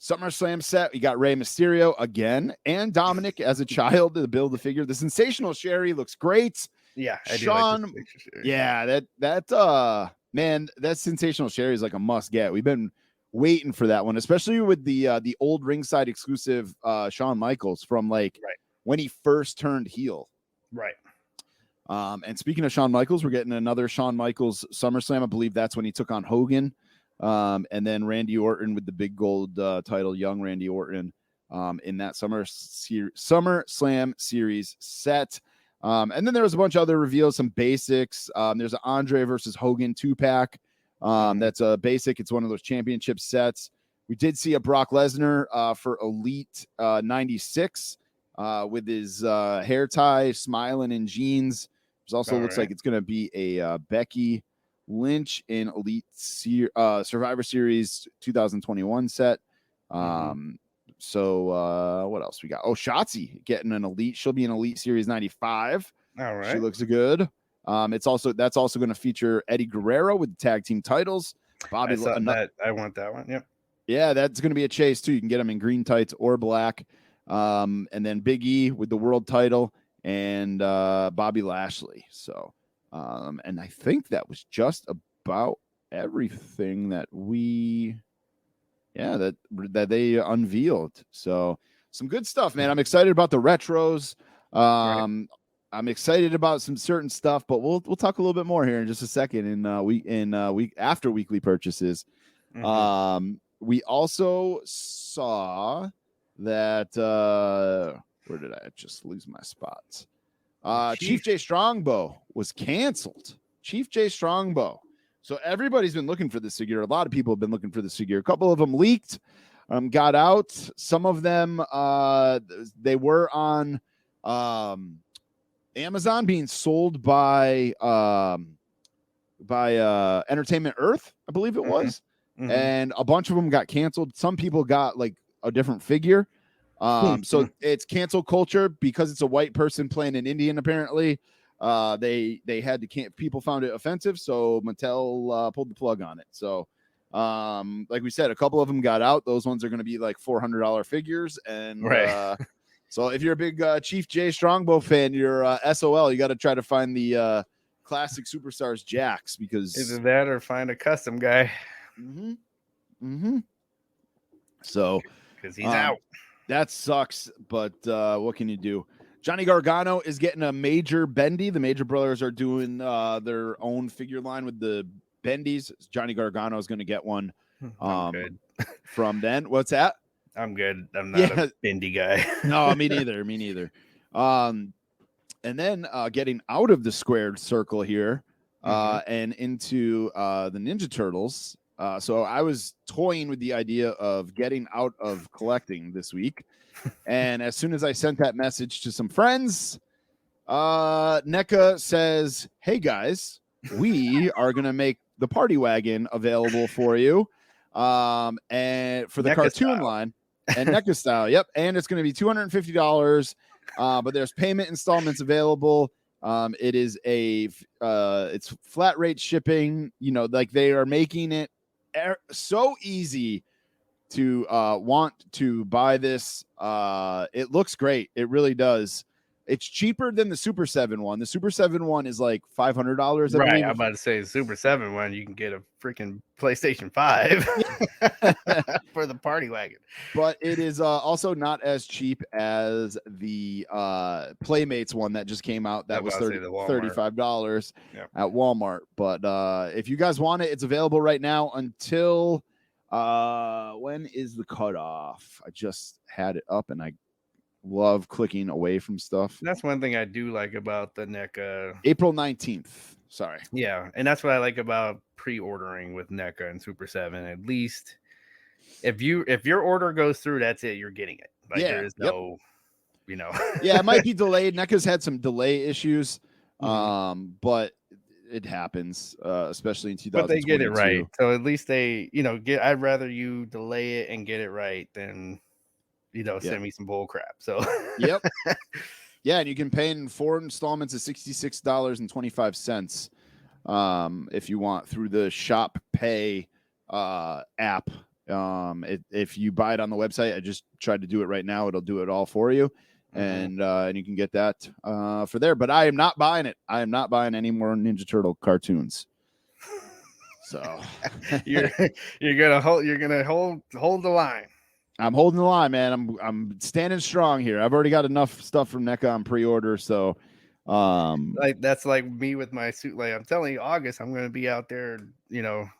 SummerSlam set. We got Rey Mysterio again and Dominic as a child to build the figure. The Sensational Sherry looks great. Yeah, I Sean. Do like yeah, that Sensational Sherry is like a must get. We've been waiting for that one, especially with the old ringside exclusive Shawn Michaels from when he first turned heel. Right. And speaking of Shawn Michaels, we're getting another Shawn Michaels SummerSlam. I believe that's when he took on Hogan. And then Randy Orton with the big gold title, young Randy Orton, in that SummerSlam series set. And then there was a bunch of other reveals, some basics. There's an Andre versus Hogan 2-pack. That's a basic. It's one of those championship sets. We did see a Brock Lesnar for Elite 96 with his hair tie, smiling in jeans. It also looks like it's going to be a Becky Lynch in Elite Survivor Series 2021 set. So what else we got? Oh, Shotzi getting an Elite. She'll be in Elite Series 95. All right. She looks good. That's also going to feature Eddie Guerrero with the tag team titles. Bobby, I want that one. Yep. Yeah, that's going to be a chase too. You can get them in green tights or black. And then Big E with the world title and Bobby Lashley. So, and I think that was just about everything that that they unveiled. So some good stuff, man. I'm excited about the retros. I'm excited about some certain stuff, but we'll talk a little bit more here in just a second in week after weekly purchases. We also saw that where did I just lose my spots? Chief J Strongbow was canceled. Chief J Strongbow. So everybody's been looking for this figure. A lot of people have been looking for this figure. A couple of them leaked, got out. Some of them they were on Amazon being sold by Entertainment Earth, I believe it was. And a bunch of them got canceled. Some people got like a different figure. So it's cancel culture because it's a white person playing an Indian, apparently. They had to people found it offensive, so Mattel pulled the plug on it. So like we said, a couple of them got out. Those ones are going to be like $400 figures. And so if you're a big Chief J Strongbow fan, you're SOL. You got to try to find the classic Superstars Jacks, because either that or find a custom guy. So because he's out. That sucks, but what can you do? Johnny Gargano is getting a major bendy. The Major Brothers are doing their own figure line with the bendies. Johnny Gargano is going to get one Good. from then. What's that? I'm good. I'm not a bendy guy. No, me neither. Me neither. And then getting out of the squared circle here and into the Ninja Turtles. So I was toying with the idea of getting out of collecting this week. And as soon as I sent that message to some friends, NECA says, hey guys, we are going to make the Party Wagon available for you. And for the NECA cartoon style. line and NECA style. Yep. And it's going to be $250. But there's payment installments available. It is it's flat rate shipping, like they are making it so easy to want to buy this. It looks great. It really does. It's cheaper than the Super 7 one. The Super 7 one is like $500. Right. I'm about to say the Super 7 one, you can get a freaking PlayStation 5 for the Party Wagon. But it is also not as cheap as the Playmates one that just came out. That was $35 at Walmart. But if you guys want it, it's available right now until when is the cutoff? I just had it up and I love clicking away from stuff. That's one thing I do like about the NECA. April 19th. Sorry. Yeah, and that's what I like about pre-ordering with NECA and Super 7. At least if your order goes through, that's it. You're getting it. Like there is no, Yeah, it might be delayed. NECA's had some delay issues, but it happens, especially in 2022. But they get it right. So at least they, I'd rather you delay it and get it right than send me some bull crap. So yep. Yeah, and you can pay in 4 installments of $66.25 if you want through the Shop Pay app. If you buy it on the website, I just tried to do it right now. It'll do it all for you, and you can get that for there. But I am not buying it. I am not buying any more Ninja Turtle cartoons. So you're gonna hold the line. I'm holding the line, man. I'm standing strong here. I've already got enough stuff from NECA on pre-order, so like that's like me with my suit. Like I'm telling you, August, I'm gonna be out there,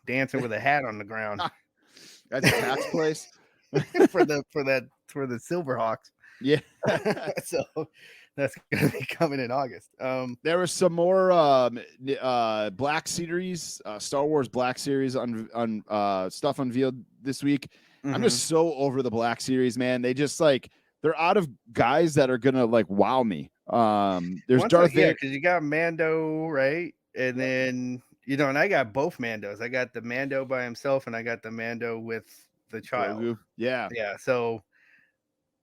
dancing with a hat on the ground. That's a tax place for the Silverhawks. Yeah. So that's gonna be coming in August. There was some more Black Series, Star Wars Black Series on stuff unveiled this week. I'm just so over the Black Series, man. They just they're out of guys that are gonna wow me. There's Darth Vader, because you got Mando, right? And then and I got both Mandos. I got the Mando by himself, and I got the Mando with the child. Grogu. Yeah. So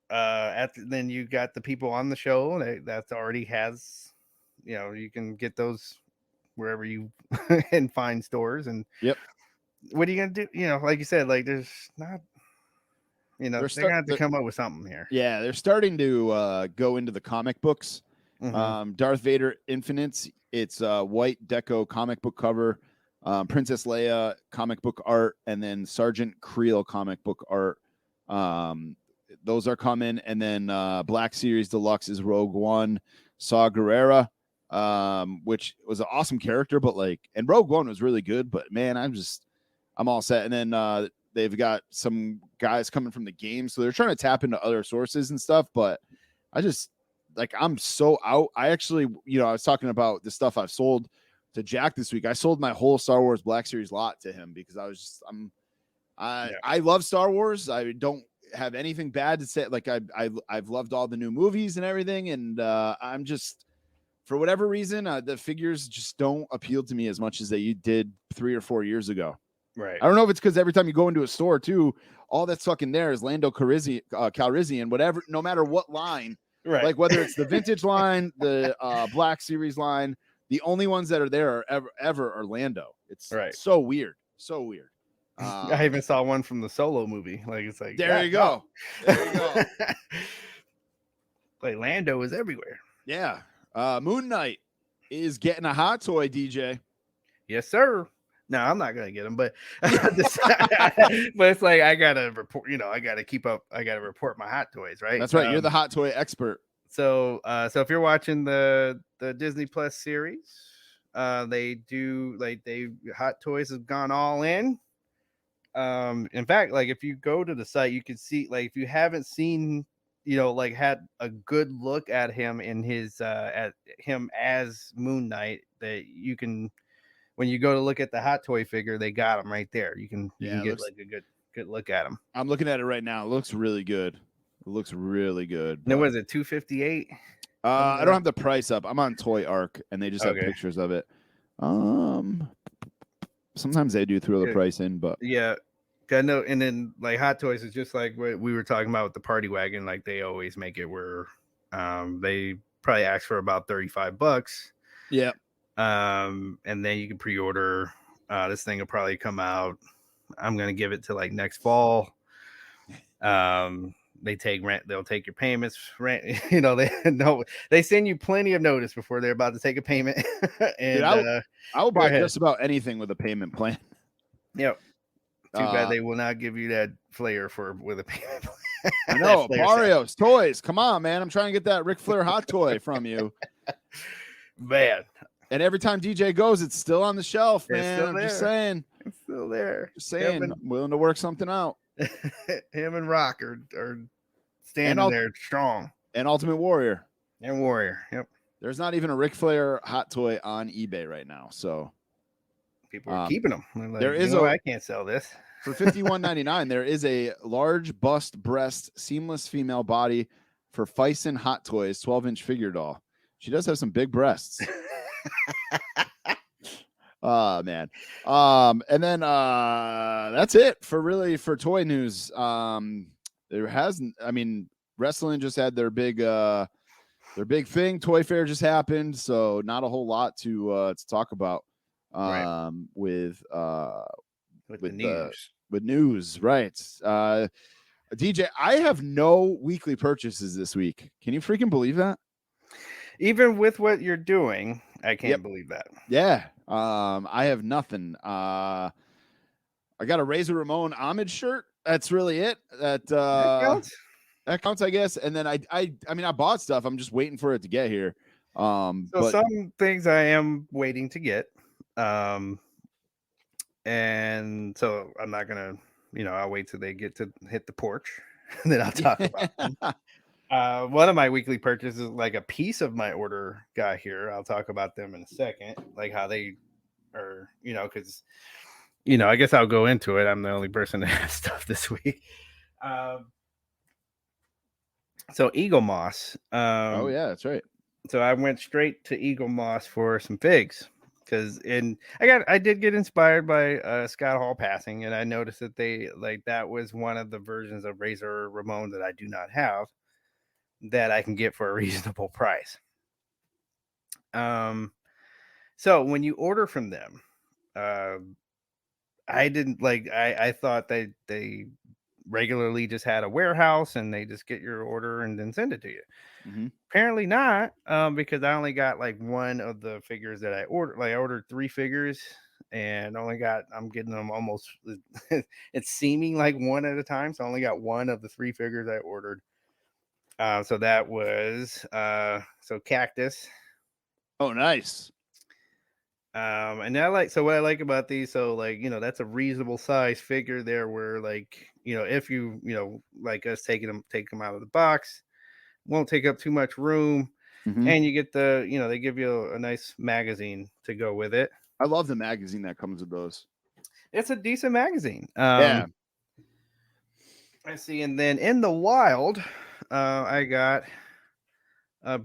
then you got the people on the show that already has, you can get those wherever you in fine stores. And what are you gonna do? Like you said, there's not. They're gonna have to come up with something here. Yeah, they're starting to go into the comic books. Darth Vader Infinites. It's a white deco comic book cover. Princess Leia comic book art, and then Sergeant Creel comic book art. Those are coming, and then Black Series Deluxe is Rogue One, Saw Gerrera, which was an awesome character, but and Rogue One was really good, but man, I'm all set. And then they've got some guys coming from the game, so they're trying to tap into other sources and stuff, but I'm so out. I actually, I was talking about the stuff I've sold to Jack this week. I sold my whole Star Wars Black Series lot to him because I love Star Wars. I don't have anything bad to say. I've loved all the new movies and everything, and I'm just, for whatever reason, the figures just don't appeal to me as much as they did 3 or 4 years ago. Right. I don't know if it's because every time you go into a store too, all that's fucking there is Lando Calrissian, whatever, no matter what line, right? Like whether it's the vintage line, the Black Series line, the only ones that are there are ever Orlando. It's so weird. So weird. I even saw one from the Solo movie. It's like, there you go. There you go. Like Lando is everywhere. Yeah. Moon Knight is getting a hot toy, DJ. Yes, sir. No, I'm not gonna get them, but but it's like I gotta report. I gotta keep up. I gotta report my hot toys, right? That's right. You're the hot toy expert. So if you're watching the Disney Plus series, they do hot toys have gone all in. In fact, if you go to the site, you can see if you haven't seen, had a good look at him in his at him as Moon Knight, that you can, when you go to look at the hot toy figure, they got him right there. You can get a good look at him. I'm looking at it right now. It looks really good. It looks really good. Then was it $258? I don't have the price up. I'm on Toy Arc, and they just have pictures of it. Sometimes they do throw the price in, but yeah, I know. And then Hot Toys is just like what we were talking about with the Party Wagon. They always make it where they probably ask for about $35. Yeah. And then you can pre-order. This thing will probably come out. I'm gonna give it to next fall. They take rent. They'll take your payments. Rent. They send you plenty of notice before they're about to take a payment. And dude, I will buy just about anything with a payment plan. Yep. Too bad they will not give you that flair with a payment plan. I know. Barrios Toys. Come on, man. I'm trying to get that Ric Flair hot toy from you. Man. And every time DJ goes, it's still on the shelf, man. I'm just saying. It's still there. Just saying. I'm willing to work something out. Him and Rock are standing there strong. And Ultimate Warrior. And Warrior. Yep. There's not even a Ric Flair hot toy on eBay right now. So people are keeping them. There is I can't sell this. For $51.99, there is a large bust breast seamless female body for Fison Hot Toys 12-inch figure doll. She does have some big breasts. Oh man. And then that's it for toy news. There hasn't, wrestling just had their big thing. Toy Fair just happened, so not a whole lot to talk about with the news. With news, right? DJ, I have no weekly purchases this week. Can you freaking believe that? Even with what you're doing, I can't believe that. Yeah. I have nothing. I got a Razor Ramon homage shirt. That's really it. That counts, I guess. And then I bought stuff. I'm just waiting for it to get here. Some things I am waiting to get. And so I'm not gonna, I'll wait till they get to hit the porch, and then I'll talk about them. One of my weekly purchases, a piece of my order got here. I'll talk about them in a second, how they are, because, I guess I'll go into it. I'm the only person that has stuff this week. So Eagle Moss. Oh yeah, that's right. So I went straight to Eagle Moss for some figs. I did get inspired by Scott Hall passing, and I noticed that they that was one of the versions of Razor Ramon that I do not have that I can get for a reasonable price. So when you order from them, I didn't I thought they regularly just had a warehouse and they just get your order and then send it to you. Mm-hmm. Apparently not, because I only got one of the figures that I ordered. I ordered 3 figures, and I'm getting them almost. It's seeming like one at a time, so I only got one of the 3 figures I ordered. So that was Cactus. Oh, nice. And what I like about these, so like, that's a reasonable size figure there, where like, if you like us take them out of the box, won't take up too much room, and you get they give you a nice magazine to go with it. I love the magazine that comes with those. It's a decent magazine. Yeah. I see. And then in the wild, I got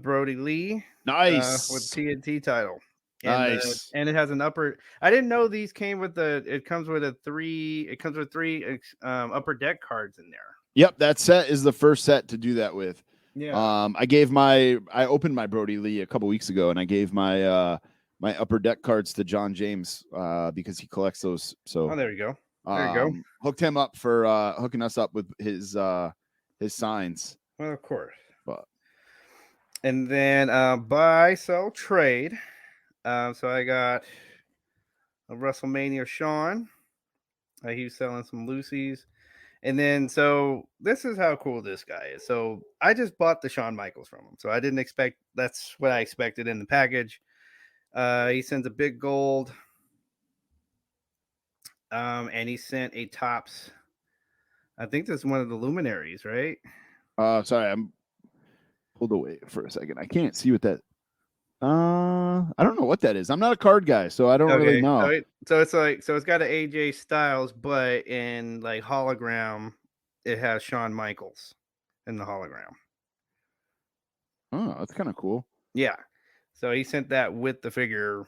Brody Lee. Nice. With TNT title. Nice. And it has an upper. I didn't know these came with it comes with 3 upper deck cards in there. Yep, that set is the first set to do that with. Yeah. I opened my Brody Lee a couple weeks ago, and I gave my my upper deck cards to John James because he collects those. So there you go. There you go. Hooked him up for hooking us up with his signs. Well, of course. But and then buy, sell, trade. So I got a WrestleMania Sean. He was selling some Lucy's. And then, so this is how cool this guy is. So I just bought the Shawn Michaels from him. So I didn't expect, that's what I expected in the package. He sends a big gold. And he sent a Topps. I think this is one of the luminaries, right? Sorry, I'm pulled away for a second. I can't see what that. I don't know what that is. I'm not a card guy, so I don't really know. So it's got an AJ Styles, but in like hologram, it has Shawn Michaels in the hologram. Oh, that's kind of cool. Yeah. So he sent that with the figure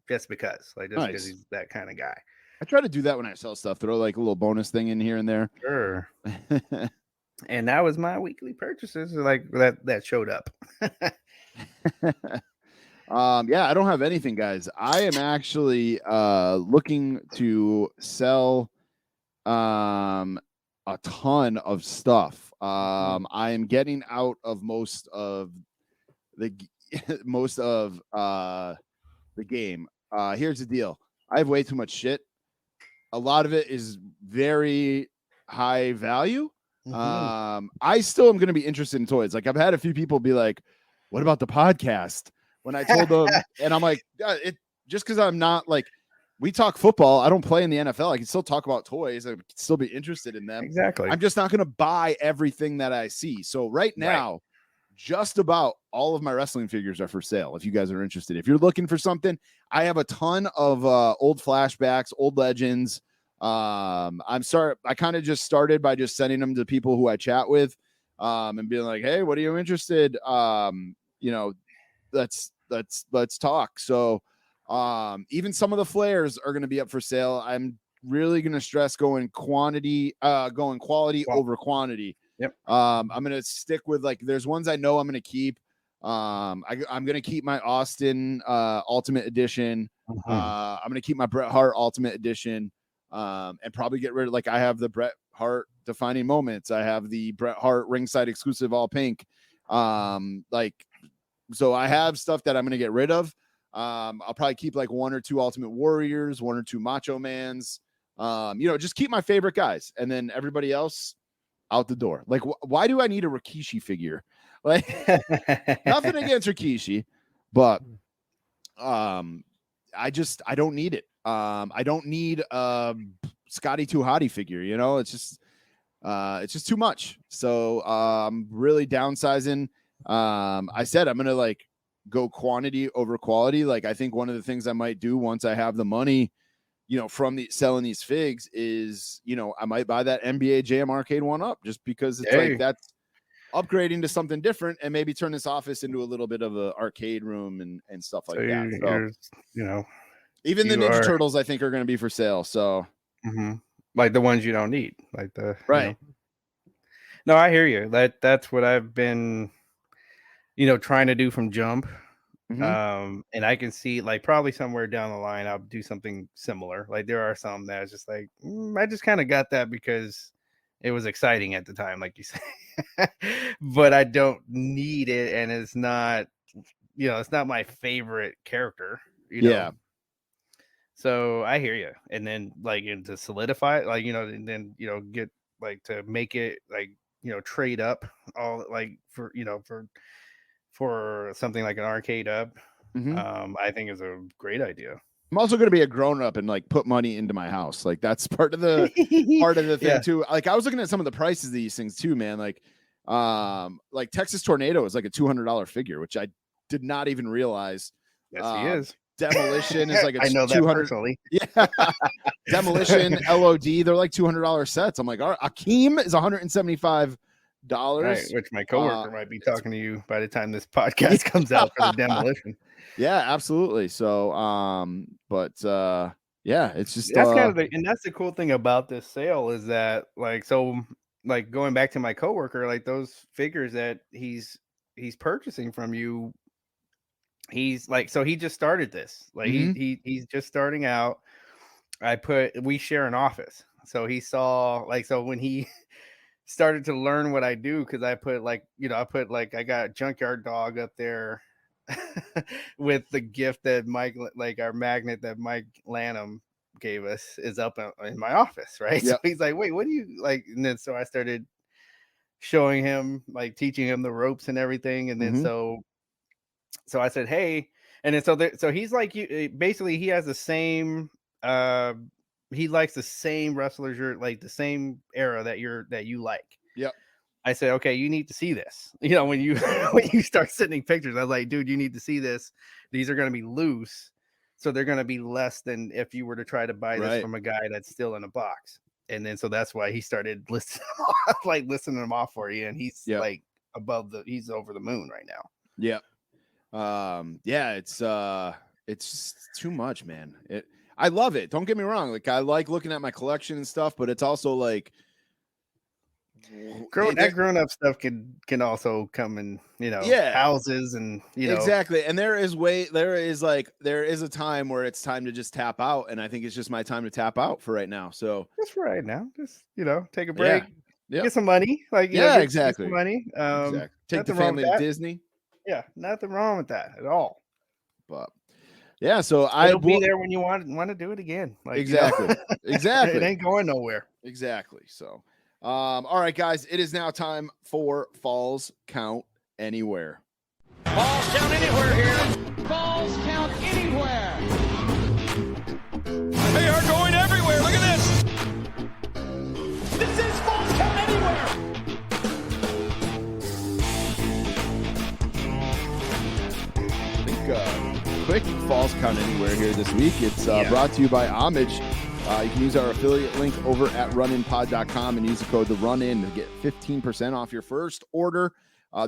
just because Nice. He's that kind of guy. I try to do that when I sell stuff. Throw like a little bonus thing in here and there. Sure. And that was my weekly purchases, like that showed up. Yeah, I don't have anything, guys. I am actually looking to sell a ton of stuff. I am getting out of most of the game. Here's the deal. I have way too much shit. A lot of it is very high value. I still am going to be interested in toys. Like I've had a few people be like, "What about the podcast?" When I told them, and I'm like, "It just because I'm not like, we talk football. I don't play in the NFL. I can still talk about toys. I can still be interested in them. Exactly. I'm just not going to buy everything that I see. So right now, just about all of my wrestling figures are for sale. If you guys are interested, if you're looking for something, I have a ton of old flashbacks, old legends. I kind of just started by just sending them to people who I chat with, and being like, "Hey, what are you interested? Let's talk." So, even some of the flares are going to be up for sale. I'm really going to stress going quality over quantity. Yep. I'm going to stick with there's ones I know I'm going to keep. I'm going to keep my Austin Ultimate Edition. I'm going to keep my Bret Hart Ultimate Edition, and probably get rid of I have the Bret Hart Defining Moments. I have the Bret Hart Ringside Exclusive All Pink. So I have stuff that I'm going to get rid of. I'll probably keep 1 or 2 Ultimate Warriors, 1 or 2 Macho Mans. Just keep my favorite guys, and then everybody else out the door. Why do I need a Rikishi figure? Nothing against Rikishi, but I don't need it. I don't need a Scotty 2 Hottie figure. It's just too much. So I'm really downsizing. I said I'm gonna go quantity over quality. I think one of the things I might do once I have the money, from selling these figs is, I might buy that NBA Jam Arcade 1-up just because it's that's upgrading to something different, and maybe turn this office into a little bit of an arcade room and stuff like that. So, even the Ninja Turtles I think are going to be for sale. So like the ones you don't need, right. No, I hear you. That's what I've been, trying to do from jump. And I can see probably somewhere down the line I'll do something similar. There are some that it's just I just kind of got that because it was exciting at the time, like you say. But I don't need it, and it's not, it's not my favorite character. Yeah. So I hear you. And then like and to solidify it, like and then get like to make it like trade up all like for for something like an arcade up. I think is a great idea. I'm also going to be a grown up and like put money into my house. Like that's part of the thing too. Like I was looking at some of the prices of these things too, man. Like Texas Tornado is like a $200 figure, which I did not even realize. Yes, he is. Demolition is like a I know 200. that personally. Yeah. Demolition, LOD, they're like $200 sets. I'm like, all right, Akeem is $175. Right, which my coworker might be talking to you by the time this podcast comes out for the Demolition. Yeah, absolutely. So, yeah, it's just that's kind of and that's the cool thing about this sale is that like going back to my coworker, like those figures that he's purchasing from you, he's like, so he just started this. Like he's just starting out. We share an office, so he saw like when he started to learn what I do because I got a Junkyard Dog up there. With the gift that Mike, like our magnet that Mike Lanham gave us, is up in my office, right? Yep. So he's like, "Wait, what do you like?" And then so I started showing him, like teaching him the ropes and everything, and then so I said, "Hey," and then so he's like, basically he has the same, he likes the same wrestlers, like the same era that you like. Yep. I said, okay, you need to see this. When you start sending pictures, I was like, dude, you need to see this. These are going to be loose. So they're going to be less than if you were to try to buy this from a guy that's still in a box. And then, so that's why he started listing them off for you. And he's like he's over the moon right now. Yep. Yeah, it's too much, man. I love it. Don't get me wrong. Like I like looking at my collection and stuff, but it's also like, grown up stuff can also come in, houses and exactly. And there is a time where it's time to just tap out, and I think it's just my time to tap out for right now. So just for right now, just take a break, get some money, exactly. Get some money. Exactly. Take the family to Disney. Yeah, nothing wrong with that at all. But yeah, so I'll be there when you want to do it again. Like, exactly, exactly. It ain't going nowhere. Exactly. So. All right, guys, it is now time for Falls Count Anywhere. Falls Count Anywhere here. Falls Count Anywhere. They are going everywhere. Look at this. This is Falls Count Anywhere. I think quick Falls Count Anywhere here this week. It's brought to you by Homage. You can use our affiliate link over at runinpod.com and use the code TheRunIn to get 15% off your first order.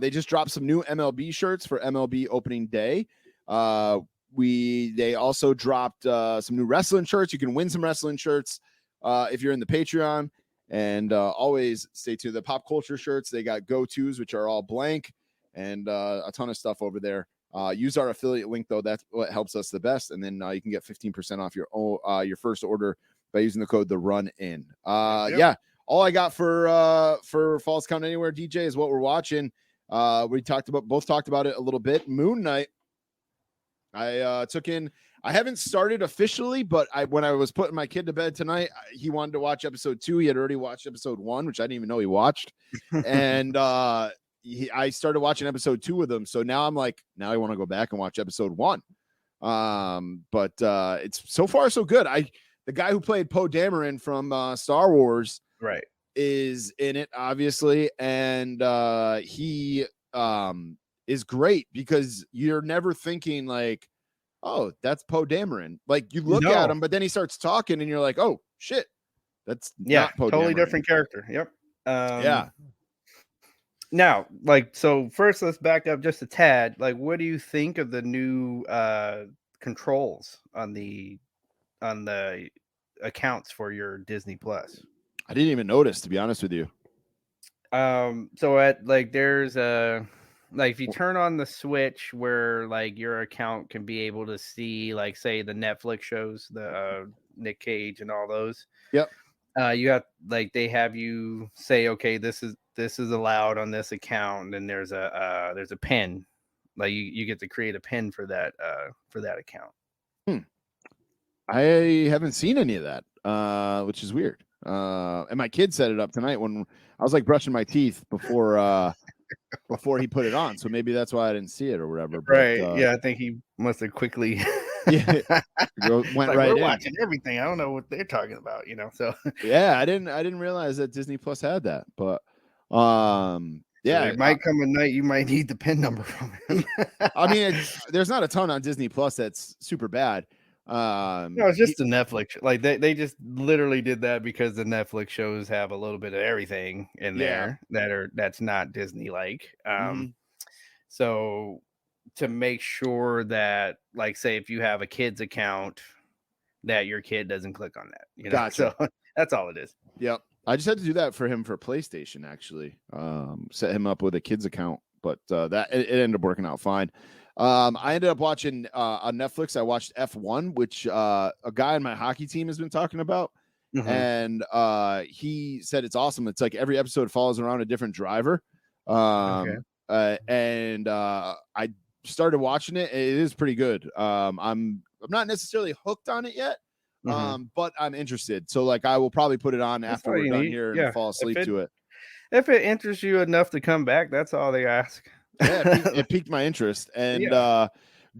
They just dropped some new MLB shirts for MLB opening day. They also dropped some new wrestling shirts. You can win some wrestling shirts if you're in the Patreon. And always stay tuned. The pop culture shirts, they got go-tos, which are all blank, and a ton of stuff over there. Use our affiliate link, though. That's what helps us the best. And then you can get 15% off your first order by using the code TheRunIn. Yeah, all I got for Falls Count Anywhere, DJ, is what we're watching. We both talked about it a little bit. Moon Knight. I haven't started officially, but when I was putting my kid to bed tonight, he wanted to watch episode 2. He had already watched episode 1, which I didn't even know he watched. And I started watching episode 2 with him. So now I'm like, now I want to go back and watch episode 1. But it's so far so good. The guy who played Poe Dameron from Star Wars, right, is in it, obviously, and he is great because you're never thinking like, oh, that's Poe Dameron. Like you look at him, but then he starts talking, and you're like, oh shit, that's not Poe totally Dameron. Different character. Yep. Yeah. Now, so first, let's back up just a tad. Like, what do you think of the new controls on the accounts for your Disney Plus? I didn't even notice, to be honest with you. So at there's if you turn on the switch where your account can be able to see say the Netflix shows, the Nick Cage and all those. Yep. You have they have you say, okay, this is allowed on this account, and there's a pin. You get to create a pin for that account. I haven't seen any of that, which is weird. And my kid set it up tonight when I was like brushing my teeth before he put it on. So maybe that's why I didn't see it or whatever. But, Right. Yeah, I think he must have quickly yeah, went like, right we're in. watching everything. I don't know what they're talking about, So Yeah, I didn't realize that Disney Plus had that. But yeah, there might come a night you might need the PIN number from him. I mean, there's not a ton on Disney Plus that's super bad. No, it's just the Netflix. Like they just literally did that because the Netflix shows have a little bit of everything in there that's not Disney like. So to make sure that, like, say if you have a kid's account, that your kid doesn't click on that. Gotcha. So that's all it is. Yep. I just had to do that for him for PlayStation, actually. Set him up with a kid's account, but that it ended up working out fine. I ended up watching on Netflix. I watched F1, which a guy on my hockey team has been talking about, and he said it's awesome. It's like every episode follows around a different driver. And I started watching it. It is pretty good. I'm not necessarily hooked on it yet. But I'm interested. So like I will probably put it on after we're done here and fall asleep to it. If it interests you enough to come back, that's all they ask. Yeah, it piqued my interest. And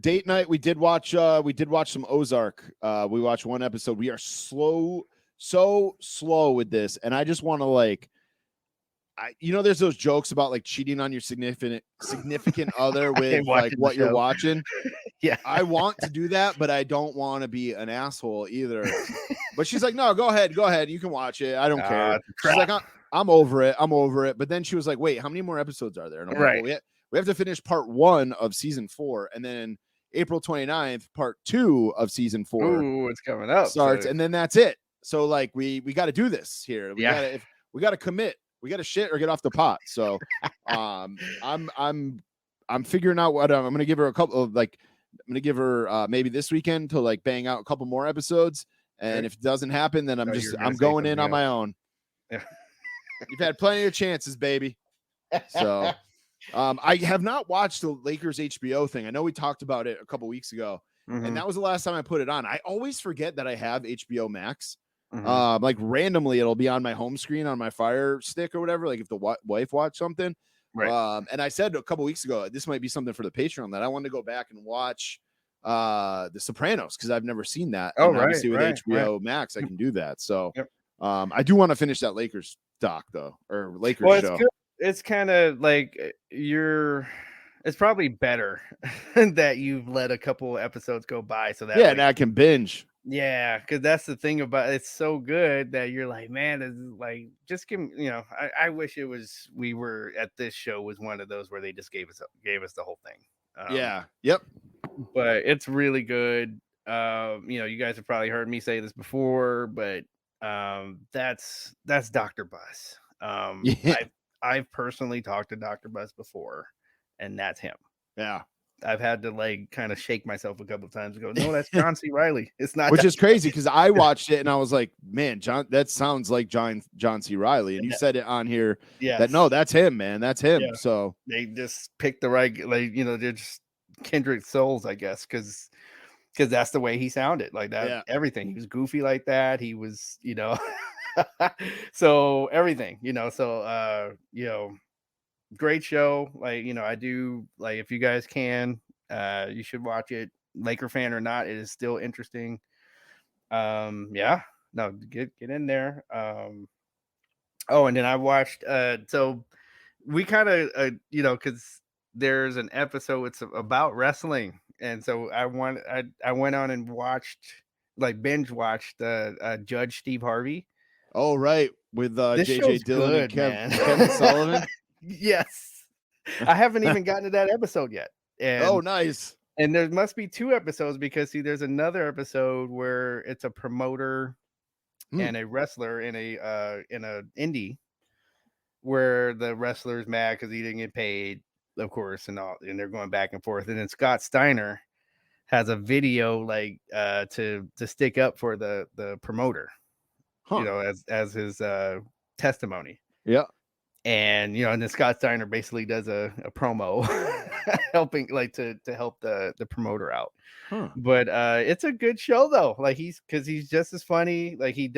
date night, we did watch some Ozark. We watched one episode. We are so slow with this, and I just want to there's those jokes about like cheating on your significant other with like what you're watching. Yeah, I want to do that, but I don't want to be an asshole either. But she's like, no, go ahead. You can watch it. I don't care. She's like, I'm over it. But then she was like, wait, how many more episodes are there? And I'm like, well, we have to finish part 1 of season 4. And then April 29th, part 2 of season 4. Ooh, it's coming up. Starts. And then that's it. So like, we got to do this here. We got to commit. We got to shit or get off the pot. So I'm figuring out what I'm going to give her a couple of I'm going to give her maybe this weekend to like bang out a couple more episodes. And if it doesn't happen, then I'm going in on my own. Yeah. You've had plenty of chances, baby. So I have not watched the Lakers HBO thing. I know we talked about it a couple weeks ago, and that was the last time I put it on. I always forget that I have HBO Max. Like randomly it'll be on my home screen on my Fire Stick or whatever, like if the wife watched something. Right. And I said a couple weeks ago, this might be something for the Patreon, that I want to go back and watch The Sopranos, because I've never seen that. Oh, and obviously with HBO Max, I can do that. So I do want to finish that Lakers doc though, or Lakers show. It's kind of like it's probably better that you've let a couple episodes go by so that and I can binge. Yeah, because that's the thing about it. It's so good that you're like, man, it's like, just give me, I wish it was, we were at this show was one of those where they just gave us the whole thing. Yep. But it's really good. You guys have probably heard me say this before, but that's Dr. Bus. I've personally talked to Dr. Bus before, and that's him. Yeah. I've had to like kind of shake myself a couple of times and go, no, that's John C. Reilly. It's not. Which is crazy because I watched it and I was like, man, that sounds like John C. Reilly. And you said it on here that no, that's him, man. That's him. Yeah. So they just picked the right, they're just kindred souls, I guess, because that's the way he sounded like that. Yeah. Everything. He was goofy like that. He was, so everything, great show. I do like, if you guys can, you should watch it. Laker fan or not, it is still interesting. Get in there. And then I watched so we kind of because there's an episode, it's about wrestling, and so I went on and watched, binge watched Judge Steve Harvey. Oh, right, with JJ Dillon and Kevin Sullivan. Yes, I haven't even gotten to that episode yet. And, nice. And there must be 2 episodes, because there's another episode where it's a promoter and a wrestler in a indie, where the wrestler's mad because he didn't get paid, of course, and they're going back and forth. And then Scott Steiner has a video to stick up for the promoter, as his testimony. Yeah. And and then Scott Steiner basically does a promo helping to help the promoter out. But it's a good show though. Like he's just as funny. Like he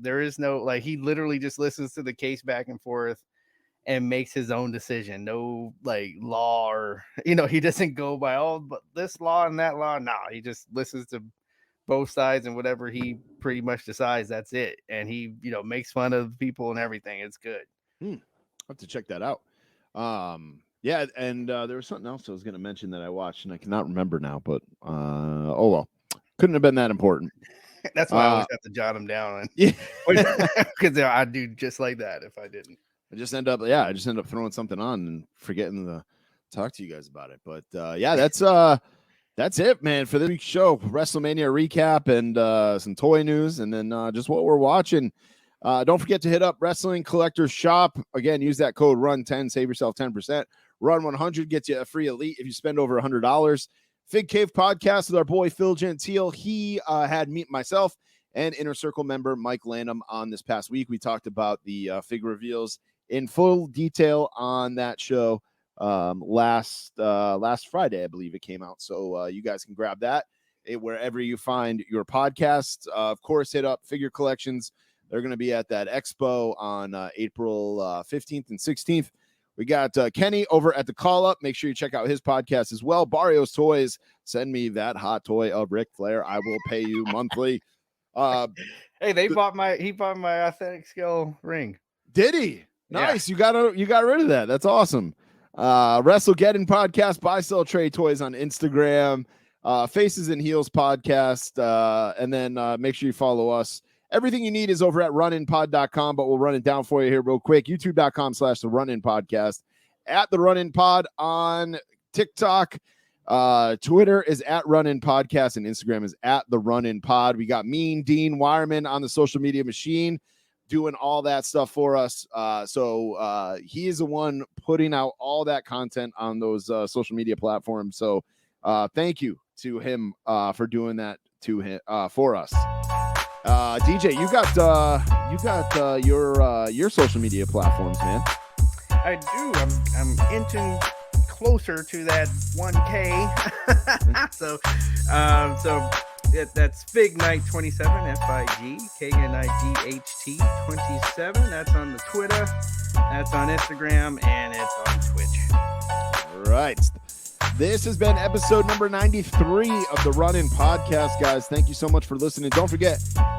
literally just listens to the case back and forth and makes his own decision. No like law or he doesn't go by but this law and that law. No, he just listens to both sides and whatever he pretty much decides, that's it. And he makes fun of people and everything. It's good. I'll have to check that out. Yeah, and there was something else I was going to mention that I watched and I cannot remember now, but oh well, couldn't have been that important. That's why I always have to jot them down. Yeah, because I do just like that if I didn't. I just end up throwing something on and forgetting to talk to you guys about it. But yeah, that's it, man, for this week's show. WrestleMania recap and some toy news, and then just what we're watching. Don't forget to hit up Wrestling Collectors Shop. Again, use that code RUN10, save yourself 10%. Run 100 gets you a free elite if you spend over $100. Fig Cave podcast with our boy Phil Gentile. He had myself and Inner Circle member Mike Lanham on this past week. We talked about the fig reveals in full detail on that show last Friday, I believe it came out. So you guys can grab that wherever you find your podcasts. Of course, hit up Figure Collections. They're going to be at that expo on April 15th and 16th. We got Kenny over at the Call Up. Make sure you check out his podcast as well. Barrios Toys. Send me that hot toy of Ric Flair. I will pay you monthly. Hey, he bought my authentic scale ring. Did he? Nice. Yeah. You got rid of that. That's awesome. WrestleGeddon podcast, Buy Sell Trade Toys on Instagram, Faces and Heels podcast, and then make sure you follow us. Everything you need is over at runinpod.com, but we'll run it down for you here real quick. YouTube.com/the Run-In Podcast, at the Run-In Pod on TikTok. Twitter is at Run-In Podcast, and Instagram is at the Run-In Pod. We got Mean Dean Wireman on the social media machine doing all that stuff for us. So he is the one putting out all that content on those social media platforms. So thank you to him for doing that for us. DJ, you got your social media platforms, man. I do. I'm inching closer to that 1K. so that's Fig Night 27, FIGKNIGHT 27. That's on the Twitter, that's on Instagram, and it's on Twitch. All right. This has been episode number 93 of the Run-In Podcast, guys. Thank you so much for listening. Don't forget,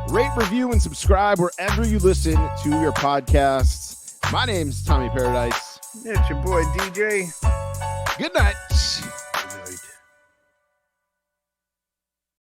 rate, review, and subscribe wherever you listen to your podcasts. My name's Tommy Paradise. It's your boy DJ. Good night.